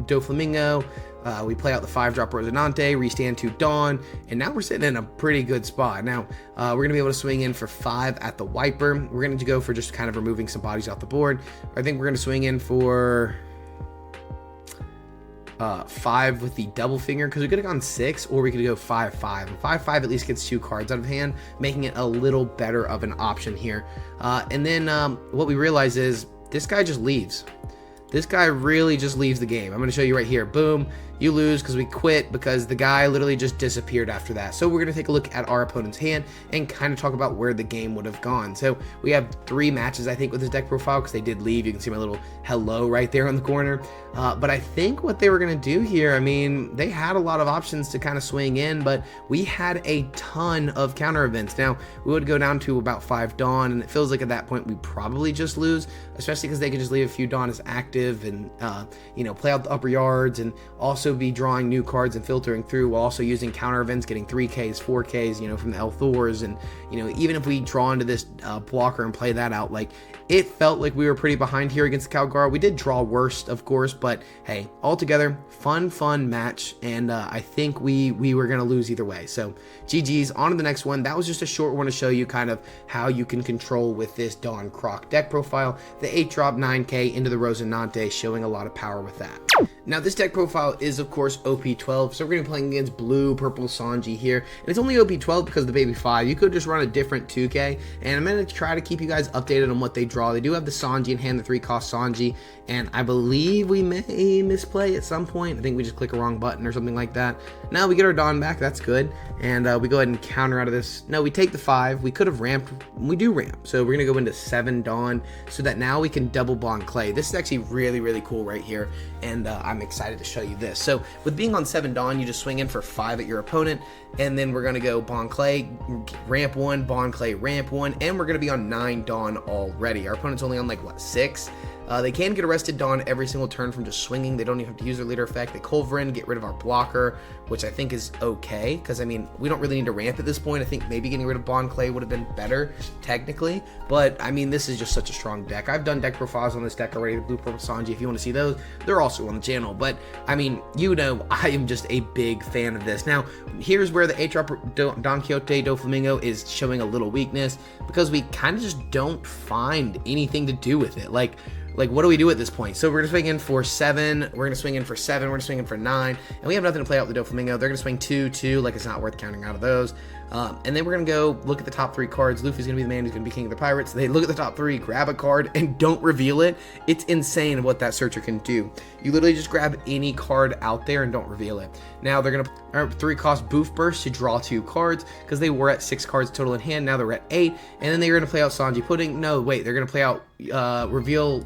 Doflamingo. We play out the 5-drop Rosinante, restand to Dawn, and now we're sitting in a pretty good spot. Now, we're going to be able to swing in for 5 at the Wiper. We're going to go for just kind of removing some bodies off the board. I think we're going to swing in for 5 with the double finger, because we could have gone 6, or we could go 5-5. And 5-5 at least gets 2 cards out of hand, making it a little better of an option here. And then what we realize is this guy just leaves. This guy really just leaves the game. I'm going to show you right here. Boom. You lose because we quit, because the guy literally just disappeared after that. So we're going to take a look at our opponent's hand and kind of talk about where the game would have gone. So we have 3 matches, I think, with this deck profile, because they did leave. You can see my little hello right there in the corner. But I think what they were going to do here, I mean, they had a lot of options to kind of swing in, but we had a ton of counter events. Now, we would go down to about 5 Dawn, and it feels like at that point we probably just lose, especially because they could just leave a few Dawn as active and, you know, play out the upper yards, and also be drawing new cards and filtering through, while also using counter events, getting 3Ks, 4Ks, you know, from the Thors. And, you know, even if we draw into this blocker and play that out, like, it felt like we were pretty behind here against the Kalgara. We did draw worst, of course, but hey, altogether, fun match, and I think we were going to lose either way. So GG's, on to the next one. That was just a short one to show you kind of how you can control with this Dawn Croc deck profile. The 8-drop 9K into the Rosinante, showing a lot of power with that. Now, this deck profile is, of course, OP12, so we're going to be playing against Blue Purple Sanji here, and it's only OP12 because of the Baby 5. You could just run a different 2K, and I'm going to try to keep you guys updated on what they draw. They do have the Sanji in hand, the 3-cost Sanji, and I believe we may misplay at some point. I think we just click a wrong button or something like that. Now we get our Dawn back, that's good, and we go ahead and counter out of this. No, we take the 5. We could have ramped. We do ramp, so we're going to go into 7 Dawn, so that now we can double bond Clay. This is actually really cool right here, and I'm excited to show you this. So with being on 7 Dawn, you just swing in for 5 at your opponent, and then we're going to go Bond Clay, ramp 1, Bond Clay, ramp 1, and we're going to be on 9 Dawn already. Our opponent's only on, like, what, 6? They can get arrested Dawn every single turn from just swinging. They don't even have to use their leader effect. They Culverin, get rid of our blocker, which I think is okay, because, I mean, we don't really need to ramp at this point. I think maybe getting rid of Bond Clay would have been better, technically, but, I mean, this is just such a strong deck. I've done deck profiles on this deck already, the Blue Purple Sanji. If you want to see those, they're also on the channel, but, I mean, you know, I am just a big fan of this. Now, here's where the 8-drop Don Quixote Doflamingo is showing a little weakness, because we kind of just don't find anything to do with it. Like, what do we do at this point? So we're going to swing in for 7. We're going to swing in for 7. We're going to swing in for 9. And we have nothing to play out with the Doflamingo. They're going to swing 2, 2. Like, it's not worth counting out of those. And then we're going to go look at the top 3 cards. Luffy's going to be the man who's going to be king of the pirates. They look at the top 3, grab a card, and don't reveal it. It's insane what that searcher can do. You literally just grab any card out there and don't reveal it. Now they're going to 3-cost Boof Burst to draw 2 cards, because they were at 6 cards total in hand. Now they're at 8. And then they're going to play out Sanji Pudding. No, wait, they're going to play out reveal.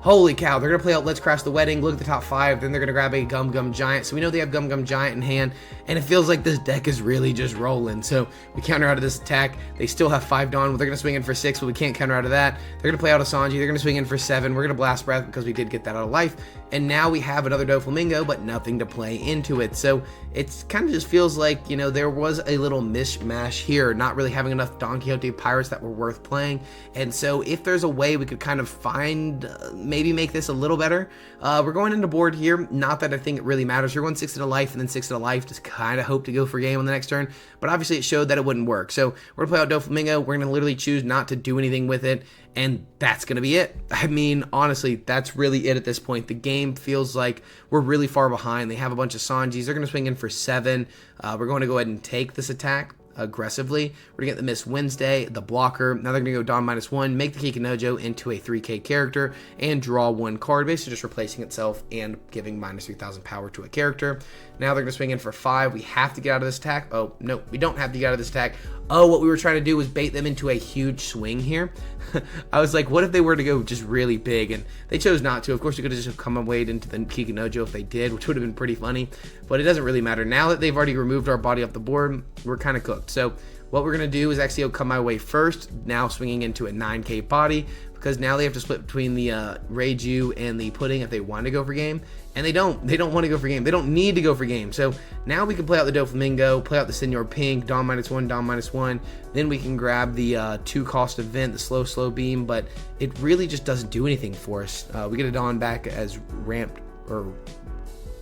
Holy cow, they're going to play out Let's Crash the Wedding, look at the top 5, then they're going to grab a Gum Gum Giant. So we know they have Gum Gum Giant in hand, and it feels like this deck is really just rolling. So we counter out of this attack. They still have 5 Dawn. They're going to swing in for 6, but we can't counter out of that. They're going to play out a Sanji. They're going to swing in for 7. We're going to Blast Breath because we did get that out of life. and now we have another Doflamingo, but nothing to play into it. So it kind of just feels like, you know, there was a little mishmash here, not really having enough Don Quixote pirates that were worth playing. And so if there's a way we could kind of find, maybe make this a little better, we're going into board here. Not that I think it really matters. We're going 6 to life and then 6 to life, just kind of hope to go for game on the next turn. But obviously it showed that it wouldn't work. So we're gonna play out Doflamingo. We're gonna literally choose not to do anything with it, and that's gonna be it. I mean, honestly, that's really it at this point. The game feels like we're really far behind. They have a bunch of Sanjis. They're gonna swing in for 7. We're going to go ahead and take this attack aggressively. We're gonna get the Miss Wednesday, the blocker. Now they're gonna go Don -1, make the Kikinojo into a 3k character, and draw 1 card, basically just replacing itself and giving -3000 power to a character. Now they're gonna swing in for 5. We have to get out of this attack. Oh, no, we don't have to get out of this attack. Oh, what we were trying to do was bait them into a huge swing here. I was like, what if they were to go just really big? And they chose not to. Of course, we could have just come away into the Kikinojo if they did, which would have been pretty funny. But it doesn't really matter. Now that they've already removed our body off the board, we're kind of cooked. So what we're going to do is actually come my way first, now swinging into a 9k body, because now they have to split between the Reiju and the Pudding if they want to go for game. And they don't want to go for game. They don't need to go for game. So now we can play out the Doflamingo, play out the Senor Pink, Don -1, Don -1. Then we can grab the 2-cost event, the slow beam, but it really just doesn't do anything for us. We get a Don back as ramped or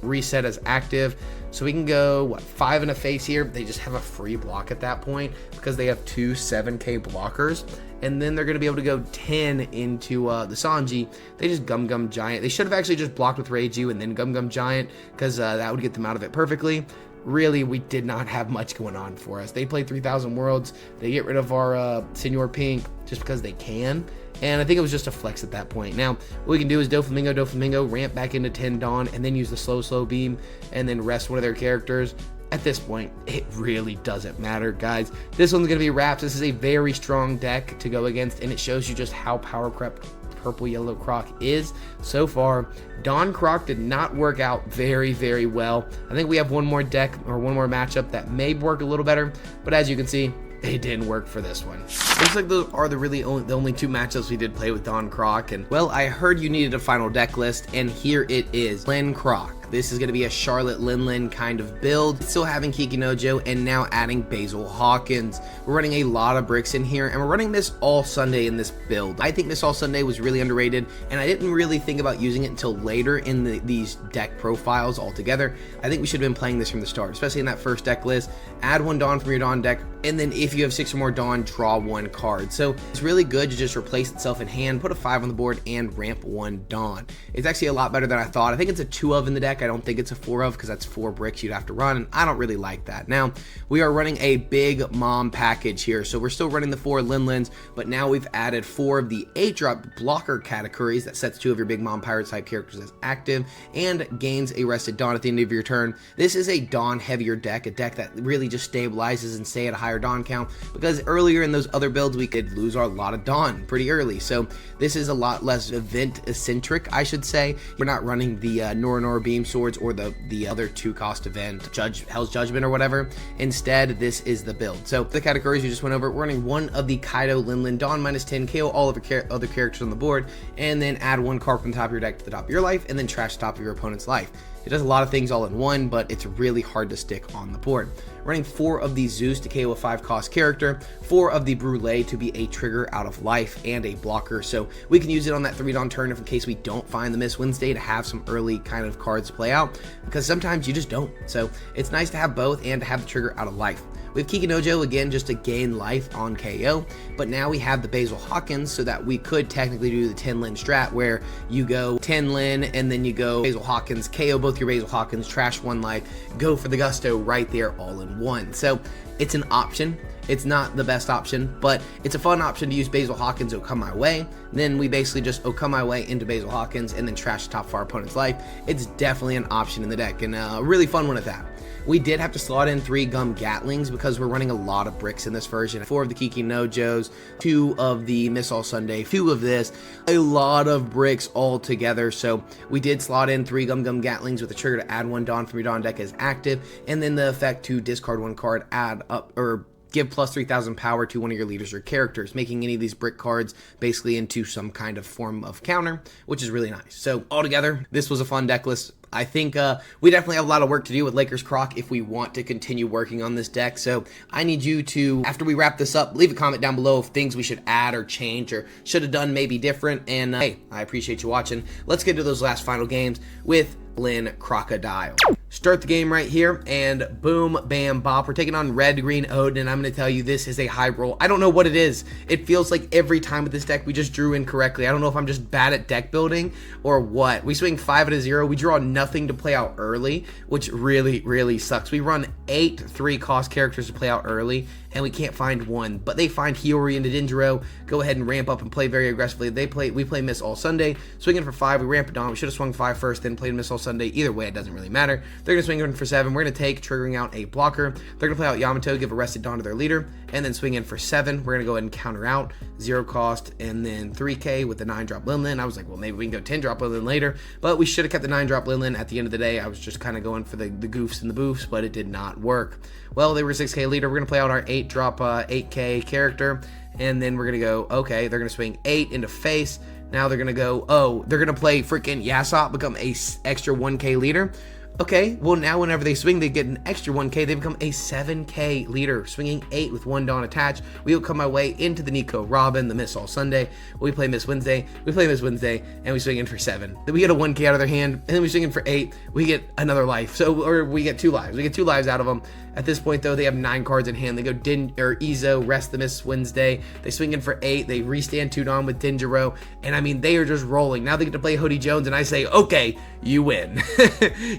reset as active. So we can go, what, 5 in a face here. They just have a free block at that point because they have 2 7k blockers. And then they're going to be able to go 10 into the Sanji. They just Gum Giant. They should have actually just blocked with Reiju and then Gum Giant, because that would get them out of it perfectly. Really, we did not have much going on for us. They played 3000 Worlds. They get rid of our Senor Pink just because they can. And I think it was just a flex at that point. Now, what we can do is Doflamingo, ramp back into 10 Dawn, and then use the slow beam, and then rest one of their characters. At this point, it really doesn't matter, guys. This one's going to be wraps. This is a very strong deck to go against, and it shows you just how power crept Purple Yellow Croc is so far. Don Croc did not work out very well. I think we have one more deck or one more matchup that may work a little better, but as you can see, it didn't work for this one. Looks like those are the only 2 matchups we did play with Don Croc. And well, I heard you needed a final deck list, and here it is. Len Croc. This is going to be a Charlotte Lin kind of build, still having Kikinojo and now adding Basil Hawkins. We're running a lot of bricks in here, and we're running this all Sunday in this build. I think this all Sunday was really underrated, and I didn't really think about using it until later in these deck profiles altogether. I think we should have been playing this from the start, especially in that first deck list. Add 1 Dawn from your Dawn deck, and then if you have 6 or more Dawn, draw 1 card. So it's really good to just replace itself in hand, put a 5 on the board, and ramp 1 Dawn. It's actually a lot better than I thought. I think it's a 2 of in the deck. I don't think it's a 4 of, because that's 4 bricks you'd have to run, and I don't really like that. Now, we are running a big mom package here, so we're still running the 4 Lins, but now we've added 4 of the 8-drop blocker categories that sets 2 of your big mom pirate type characters as active and gains a rested Dawn at the end of your turn. This is a Dawn heavier deck, a deck that really just stabilizes and stay at a higher Dawn count, because earlier in those other builds we could lose our lot of Dawn pretty early. So this is a lot less event eccentric, I should say. We're not running the Nora Beam Swords or the other 2-cost event, Hell's Judgment or whatever. Instead, this is the build. So the categories we just went over, we're running 1 of the Kaido Lin Dawn -10, KO all of your other characters on the board, and then add 1 card from the top of your deck to the top of your life, and then trash the top of your opponent's life. It does a lot of things all in one, but it's really hard to stick on the board. Running 4 of the Zeus to KO a 5-cost character, 4 of the Brûlé to be a trigger out of life and a blocker, so we can use it on that 3 Dawn turn if in case we don't find the Miss Wednesday to have some early kind of cards to play out, because sometimes you just don't. So it's nice to have both and to have the trigger out of life. We have Kikinojo again just to gain life on KO, but now we have the Basil Hawkins so that we could technically do the 10 Lin strat where you go 10 Lin and then you go Basil Hawkins, KO both your Basil Hawkins, trash 1 life, go for the gusto right there all in one. So it's an option. It's not the best option, but it's a fun option to use Basil Hawkins Oh Come My Way. Then we basically just Oh Come My Way into Basil Hawkins and then trash the top of our opponent's life. It's definitely an option in the deck, and a really fun one at that. We did have to slot in 3 Gum Gatlings because we're running a lot of bricks in this version. 4 of the Kikinojos, 2 of the Miss All Sunday, 2 of this, a lot of bricks all together. So we did slot in 3 Gum Gatlings with a trigger to add 1 Dawn from your Dawn deck as active, and then the effect to discard 1 card, add up, or give plus 3,000 power to one of your leaders or characters, making any of these brick cards basically into some kind of form of counter, which is really nice. So altogether, this was a fun deck list. I think we definitely have a lot of work to do with Lakers Croc if we want to continue working on this deck. So I need you to, after we wrap this up, leave a comment down below of things we should add or change or should have done maybe different. And hey, I appreciate you watching. Let's get to those last final games with Lin Crocodile. Start the game right here, and boom, bam, bop. We're taking on Red Green Oden, and I'm going to tell you this is a high roll. I don't know what it is. It feels like every time with this deck we just drew incorrectly. I don't know if I'm just bad at deck building or what. We swing 5 at a 0. We draw nothing to play out early, which really, really sucks. We run 8 3-cost characters to play out early, and we can't find one. But they find Hiyori into Dindro. Go ahead and ramp up and play very aggressively. We play Miss all Sunday. Swinging for 5, we ramp it on. We should have swung 5 first, then played Miss all Sunday. Either way, it doesn't really matter. They're going to swing in for 7. We're going to take, triggering out a blocker. They're going to play out Yamato, give a Rested Dawn to their leader, and then swing in for 7. We're going to go ahead and counter out 0 cost, and then 3k with the 9-drop Lin. I was like, well, maybe we can go 10-drop Lin later, but we should have kept the 9-drop Lin at the end of the day. I was just kind of going for the goofs and the boofs, but it did not work. Well, they were 6k leader. We're going to play out our 8-drop 8k character, and then we're going to go, okay, they're going to swing 8 into face. Now they're going to go, oh, they're going to play freaking Yasop, become a extra 1k leader. Okay, well now whenever they swing, they get an extra 1k. They become a 7k leader, swinging 8 with 1 Dawn attached. We will come my way into the Nico Robin, the Miss all Sunday. We play Miss Wednesday, and we swing in for 7. Then we get a 1k out of their hand, and then we swing in for 8. We get another life, or we get 2 lives. We get 2 lives out of them. At this point, though, they have 9 cards in hand. They go Izo, rest the Miss Wednesday. They swing in for 8. They restand 2 Dawn with Dinjiro, and I mean, they are just rolling. Now they get to play Hoodie Jones, and I say, okay, you win.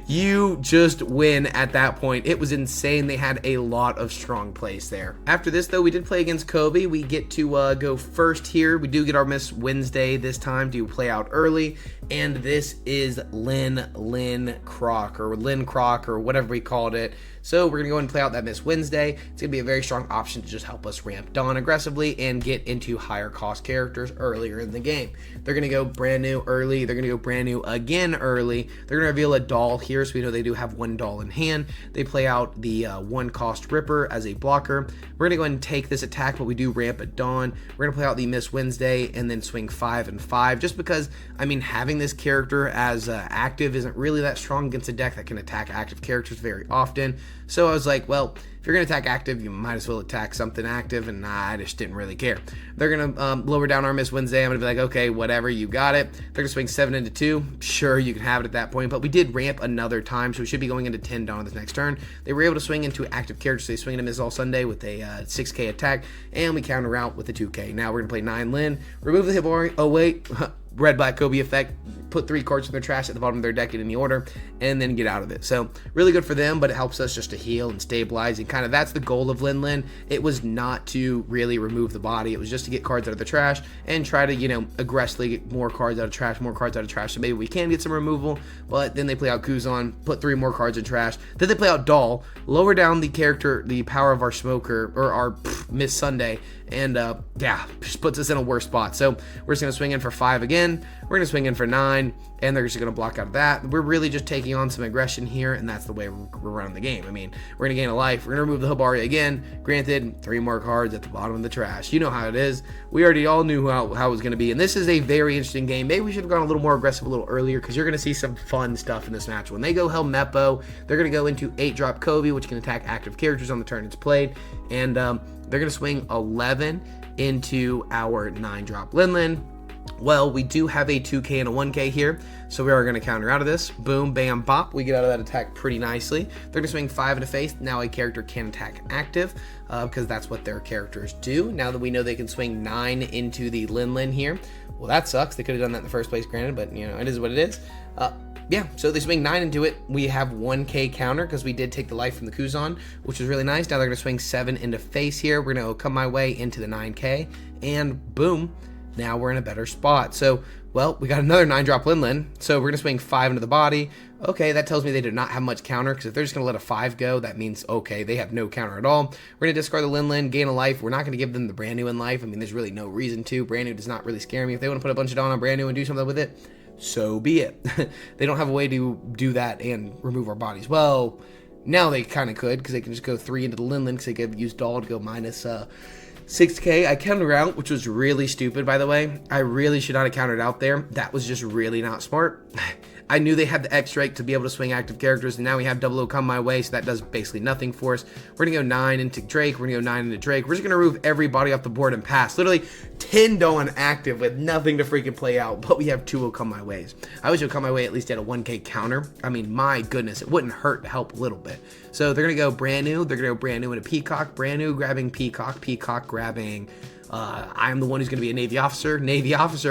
You just win at that point. It was insane. They had a lot of strong plays there. After this, though, we did play against Koby. We get to go first here. We do get our Miss Wednesday this time to play out early, and this is Lin Croc, or Lin Croc, or whatever we called it. So we're going to go ahead and play out that Miss Wednesday. It's going to be a very strong option to just help us ramp Dawn aggressively and get into higher cost characters earlier in the game. They're going to go brand new early. They're going to go brand new again early. They're going to reveal a doll here, so we know they do have 1 doll in hand. They play out the 1 cost Ripper as a blocker. We're going to go ahead and take this attack, but we do ramp at Dawn. We're going to play out the Miss Wednesday and then swing 5 and 5, just because, I mean, having this character as active isn't really that strong against a deck that can attack active characters very often. So I was like, well, if you're going to attack active, you might as well attack something active, and I just didn't really care. They're going to lower down our Miss Wednesday. I'm going to be like, okay, whatever, you got it. They're going to swing 7 into 2. Sure, you can have it at that point, but we did ramp another time, so we should be going into 10 Dawn this next turn. They were able to swing into active characters. So they swing into Miss all Sunday with a 6k attack, and we counter out with a 2k. Now we're going to play 9 Lin, remove the Hibori. Oh, wait. Red Black Koby effect, put 3 cards in their trash at the bottom of their deck in any order, and then get out of it. So really good for them, but it helps us just to heal and stabilize, and kind of that's the goal of Lin. It was not to really remove the body. It was just to get cards out of the trash and try to, you know, aggressively get more cards out of trash, so maybe we can get some removal. But then they play out Kuzan, put 3 more cards in trash. Then they play out Doll, lower down the character, the power of our Smoker, or our Miss Sunday, and yeah, just puts us in a worse spot. So we're just going to swing in for 5 again. We're going to swing in for 9, and they're just going to block out of that. We're really just taking on some aggression here, and that's the way we're running the game. I mean, we're going to gain a life. We're going to remove the Hibari again. Granted, 3 more cards at the bottom of the trash. You know how it is. We already all knew how it was going to be, and this is a very interesting game. Maybe we should have gone a little more aggressive a little earlier, because you're going to see some fun stuff in this match. When they go Helmeppo, they're going to go into 8-drop Koby, which can attack active characters on the turn it's played, and they're going to swing 11 into our 9-drop Lin. Well, we do have a 2k and a 1k here, so we are going to counter out of this. Boom, bam, bop. We get out of that attack pretty nicely. They're going to swing 5 into face. Now a character can attack active, because that's what their characters do. Now that we know they can swing 9 into the Lin here. Well, that sucks. They could have done that in the first place, granted, but, you know, it is what it is. Yeah, so they swing 9 into it. We have 1k counter because we did take the life from the Kuzan, which was really nice. Now they're going to swing 7 into face here. We're going to come my way into the 9k, and boom, now we're in a better spot. So, well, we got another 9-drop Lin, so we're going to swing 5 into the body. Okay, that tells me they do not have much counter, because if they're just going to let a 5 go, that means, okay, they have no counter at all. We're going to discard the Lin, gain a life. We're not going to give them the brand new in life. I mean, there's really no reason to. Brand new does not really scare me. If they want to put a bunch of Dawn on brand new and do something with it, so be it. They don't have a way to do that and remove our bodies. Well, Now they kind of could, because they can just go 3 into the Lin because they could use Doll to go minus 6k. I countered out, which was really stupid, by the way. I really should not have countered out there. That was just really not smart. I knew they had the X strike to be able to swing active characters, and now we have 00 come my way, so that does basically nothing for us. We're going to go 9 into Drake. We're going to go 9 into Drake. We're just going to remove everybody off the board and pass. Literally 10 Dawn active with nothing to freaking play out, but we have 2 come my ways. I wish it would come my way at least at a 1k counter. I mean, my goodness, it wouldn't hurt to help a little bit. So they're going to go brand new. They're going to go brand new into Peacock. Brand new grabbing Peacock. Peacock grabbing... I'm the one who's going to be a Navy officer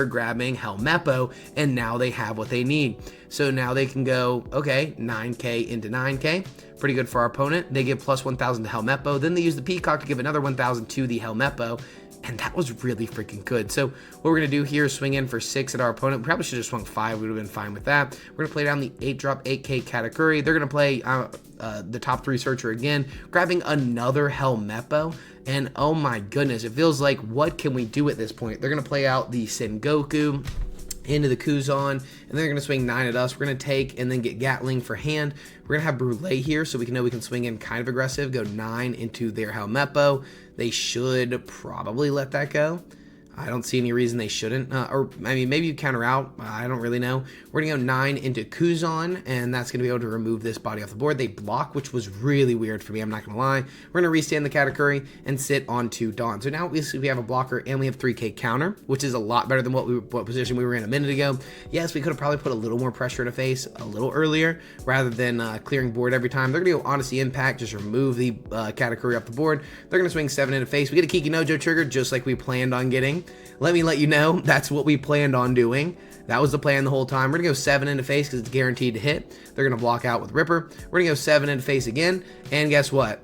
grabbing Helmeppo, and now they have what they need. So now they can go, okay, 9k into 9k. Pretty good for our opponent. They give plus 1,000 to Helmeppo. Then they use the Peacock to give another 1,000 to the Helmeppo. And that was really freaking good. So what we're going to do here is swing in for 6 at our opponent. We probably should have swung 5. We would have been fine with that. We're going to play down the 8-drop 8k category. They're going to play the top 3 searcher again, grabbing another Helmeppo. And oh my goodness, it feels like, what can we do at this point? They're going to play out the Sengoku into the Kuzan, and then they're going to swing 9 at us. We're going to take and then get Gatling for hand. We're going to have Brule here, so we can know we can swing in kind of aggressive, go 9 into their Helmeppo. They should probably let that go. I don't see any reason they shouldn't. Or, I mean, maybe you counter out. I don't really know. We're going to go 9 into Kuzan, and that's going to be able to remove this body off the board. They block, which was really weird for me. I'm not going to lie. We're going to restand the category and sit onto Dawn. So now we have a blocker, and we have 3k counter, which is a lot better than what position we were in a minute ago. Yes, we could have probably put a little more pressure to face a little earlier, rather than clearing board every time. They're going to go Honesty Impact, just remove the category off the board. They're going to swing 7 into face. We get a Kiki Nojo trigger, just like we planned on getting. Let me let you know, that's what we planned on doing. That was the plan the whole time. We're going to go 7 into face because it's guaranteed to hit. They're going to block out with Ripper. We're going to go 7 into face again. And guess what?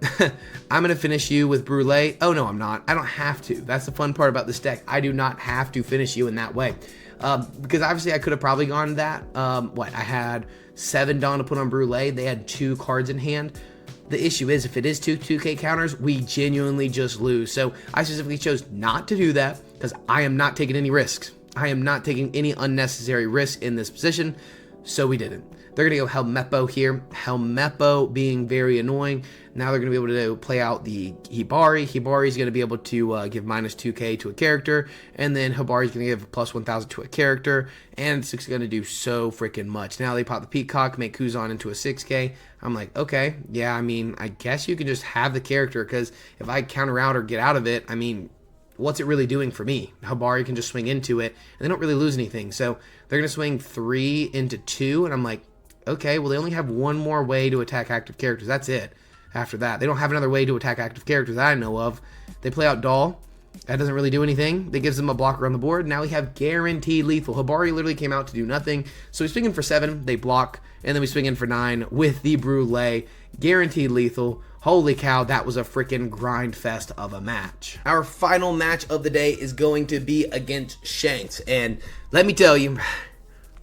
I'm going to finish you with Brule. Oh, no, I'm not. I don't have to. That's the fun part about this deck. I do not have to finish you in that way. Because obviously I could have probably gone that. I had 7 Dawn to put on Brule. They had 2 cards in hand. The issue is, if it is 2k counters, we genuinely just lose. So I specifically chose not to do that because I am not taking any risks. I am not taking any unnecessary risk in this position, so we didn't. They're going to go Helmeppo here. Helmeppo being very annoying. Now they're going to be able to play out the Hibari. Hibari is going to be able to give minus 2k to a character, and then Hibari is going to give plus 1,000 to a character, and it's going to do so freaking much. Now they pop the Peacock, make Kuzan into a 6k. I'm like, okay, yeah, I mean, I guess you can just have the character, because if I counter out or get out of it, I mean, what's it really doing for me? Hibari can just swing into it, and they don't really lose anything. So they're going to swing 3 into 2, and I'm like, okay, well, they only have one more way to attack active characters. That's it. After that, they don't have another way to attack active characters that I know of. They play out Doll. That doesn't really do anything. That gives them a blocker on the board. Now we have guaranteed lethal. Hibari literally came out to do nothing. So we swing in for 7. They block. And then we swing in for 9 with the Brule. Guaranteed lethal. Holy cow, that was a freaking grind fest of a match. Our final match of the day is going to be against Shanks. And let me tell you,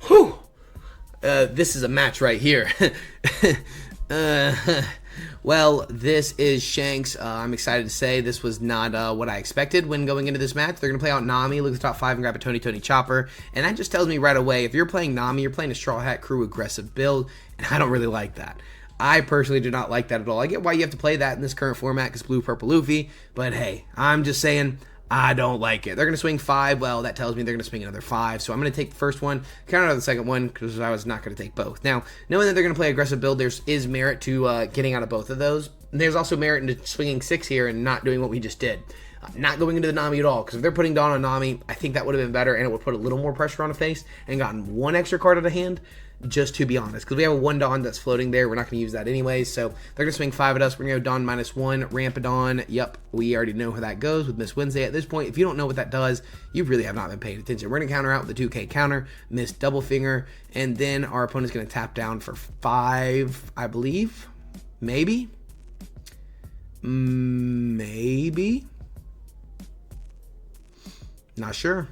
whew, this is a match right here. Well, this is Shanks. I'm excited to say this was not what I expected when going into this match. They're going to play out Nami, look at the top 5, and grab a Tony Chopper. And that just tells me right away, if you're playing Nami, you're playing a Straw Hat Crew aggressive build, and I don't really like that. I personally do not like that at all. I get why you have to play that in this current format because Blue, Purple, Luffy, but hey, I'm just saying, I don't like it. They're going to swing 5. Well, that tells me they're going to swing another 5. So I'm going to take the first one, counter out the second one, because I was not going to take both. Now, knowing that they're going to play aggressive build, there is merit to getting out of both of those. There's also merit into swinging 6 here and not doing what we just did. Not going into the Nami at all, because if they're putting Dawn on Nami, I think that would have been better, and it would put a little more pressure on a face and gotten 1 extra card out of hand, just to be honest. Because we have a 1 Dawn that's floating there. We're not going to use that anyways, so they're going to swing 5 at us. We're going to go Dawn -1, Rampadon. Yep, we already know how that goes with Miss Wednesday. At this point, if you don't know what that does, you really have not been paying attention. We're going to counter out with the 2k counter, Miss Double Finger, and then our opponent's going to tap down for 5, I believe. Maybe. Not sure.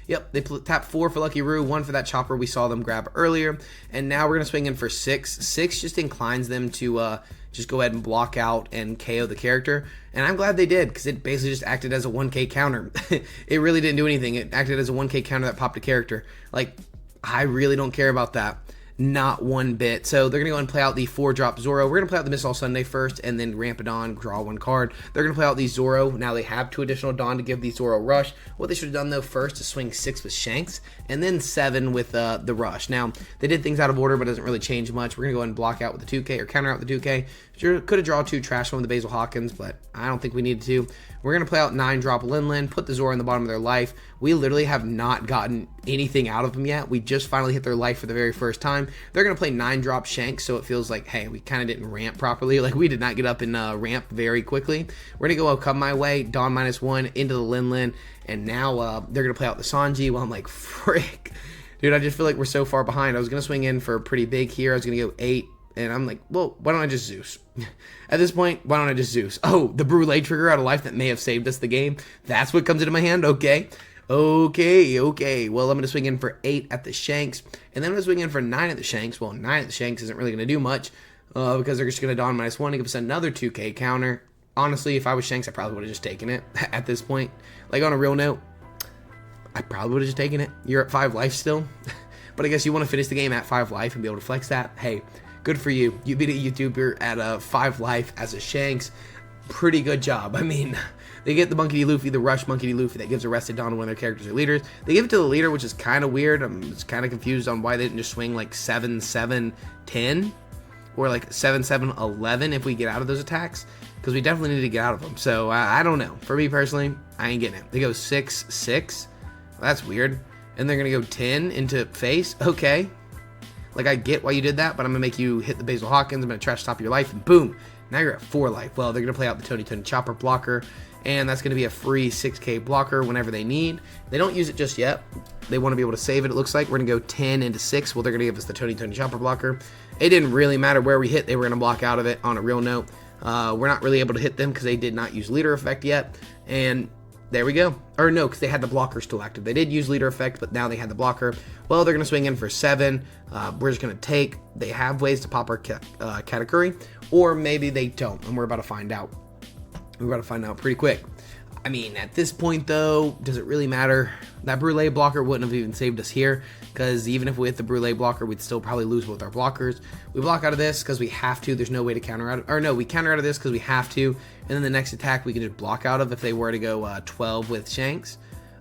Yep, they tap 4 for Lucky Roo, 1 for that chopper we saw them grab earlier, and now we're going to swing in for 6. 6 just inclines them to just go ahead and block out and KO the character, and I'm glad they did, because it basically just acted as a 1k counter. It really didn't do anything. It acted as a 1k counter that popped a character. Like, I really don't care about that. Not one bit. So they're going to go and play out the 4-drop Zoro. We're going to play out the Miss All Sunday first, and then ramp it on, draw 1 card. They're going to play out the Zoro. Now they have 2 additional Dawn to give the Zoro Rush. What they should have done, though, first is swing 6 with Shanks, and then 7 with the Rush. Now, they did things out of order, but it doesn't really change much. We're going to go ahead and block out with the 2K, or counter out with the 2K. Sure, could have drawn 2 trash one with the Basil Hawkins, but I don't think we needed to. We're going to play out 9-drop Lin, put the Zoro in the bottom of their life. We literally have not gotten anything out of them yet. We just finally hit their life for the very first time. They're going to play 9-drop Shanks, so it feels like, hey, we kind of didn't ramp properly. Like, we did not get up and ramp very quickly. We're going to go Come My Way, Dawn -1 into the Lin, and now they're going to play out the Sanji. Well, I'm like, frick. Dude, I just feel like we're so far behind. I was going to swing in for pretty big here. I was going to go 8. And I'm like, well, why don't I just Zeus? At this point, why don't I just Zeus? Oh, the Brulee trigger out of life that may have saved us the game. That's what comes into my hand? Okay. Okay. Well, I'm going to swing in for 8 at the Shanks. And then I'm going to swing in for 9 at the Shanks. Well, 9 at the Shanks isn't really going to do much. Because they're just going to Dawn -1 to give us another 2K counter. Honestly, if I was Shanks, I probably would have just taken it at this point. Like, on a real note, I probably would have just taken it. You're at 5 life still. But I guess you want to finish the game at 5 life and be able to flex that. Hey, good for you. You beat a YouTuber at 5 life as a Shanks. Pretty good job. I mean, they get the Monkey D. Luffy, the Rush Monkey D. Luffy that gives Arrested Dawn to one of their characters or leaders. They give it to the leader, which is kind of weird. I'm just kind of confused on why they didn't just swing like 7, 7, 10 or like 7, 7, 11 if we get out of those attacks, because we definitely need to get out of them. So I don't know. For me personally, I ain't getting it. They go 6, 6. Well, that's weird. And they're going to go 10 into face. Okay. Like, I get why you did that, but I'm going to make you hit the Basil Hawkins. I'm going to trash top of your life, and boom. Now you're at 4 life. Well, they're going to play out the Tony Chopper blocker, and that's going to be a free 6K blocker whenever they need. They don't use it just yet. They want to be able to save it, it looks like. We're going to go 10 into 6. Well, they're going to give us the Tony Chopper blocker. It didn't really matter where we hit. They were going to block out of it on a real note. We're not really able to hit them because they did not use leader effect yet, and there we go. Or no, because they had the blocker still active. They did use leader effect, but now they had the blocker. Well, they're going to swing in for 7. We're just going to take. They have ways to pop our Katakuri, or maybe they don't, and we're about to find out. We're about to find out pretty quick. I mean, at this point, though, does it really matter? That Brulee blocker wouldn't have even saved us here, because even if we hit the Brulee blocker, we'd still probably lose both our blockers. We block out of this because we have to. There's no way to counter out. Or no, we counter out of this because we have to, and then the next attack we can just block out of if they were to go 12 with Shanks.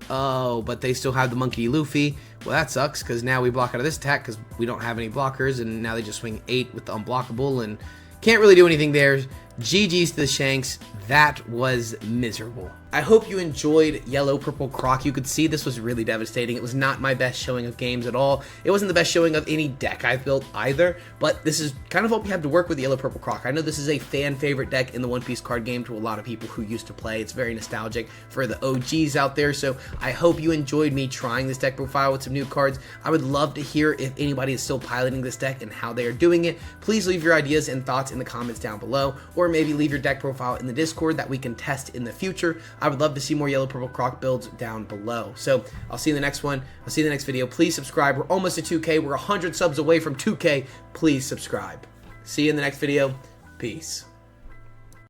Oh, but they still have the Monkey D. Luffy. Well, that sucks, because now we block out of this attack because we don't have any blockers, and now they just swing 8 with the unblockable, and can't really do anything there. GG's to the Shanks. That was miserable. I hope you enjoyed Yellow Purple Croc. You could see this was really devastating. It was not my best showing of games at all. It wasn't the best showing of any deck I've built either, but this is kind of what we have to work with Yellow Purple Croc. I know this is a fan favorite deck in the One Piece card game to a lot of people who used to play. It's very nostalgic for the OGs out there, so I hope you enjoyed me trying this deck profile with some new cards. I would love to hear if anybody is still piloting this deck and how they are doing it. Please leave your ideas and thoughts in the comments down below, or maybe leave your deck profile in the Discord that we can test in the future. I would love to see more Yellow Purple Croc builds down below. So I'll see you in the next one. I'll see you in the next video. Please subscribe. We're almost at 2K. We're 100 subs away from 2K. Please subscribe. See you in the next video. Peace.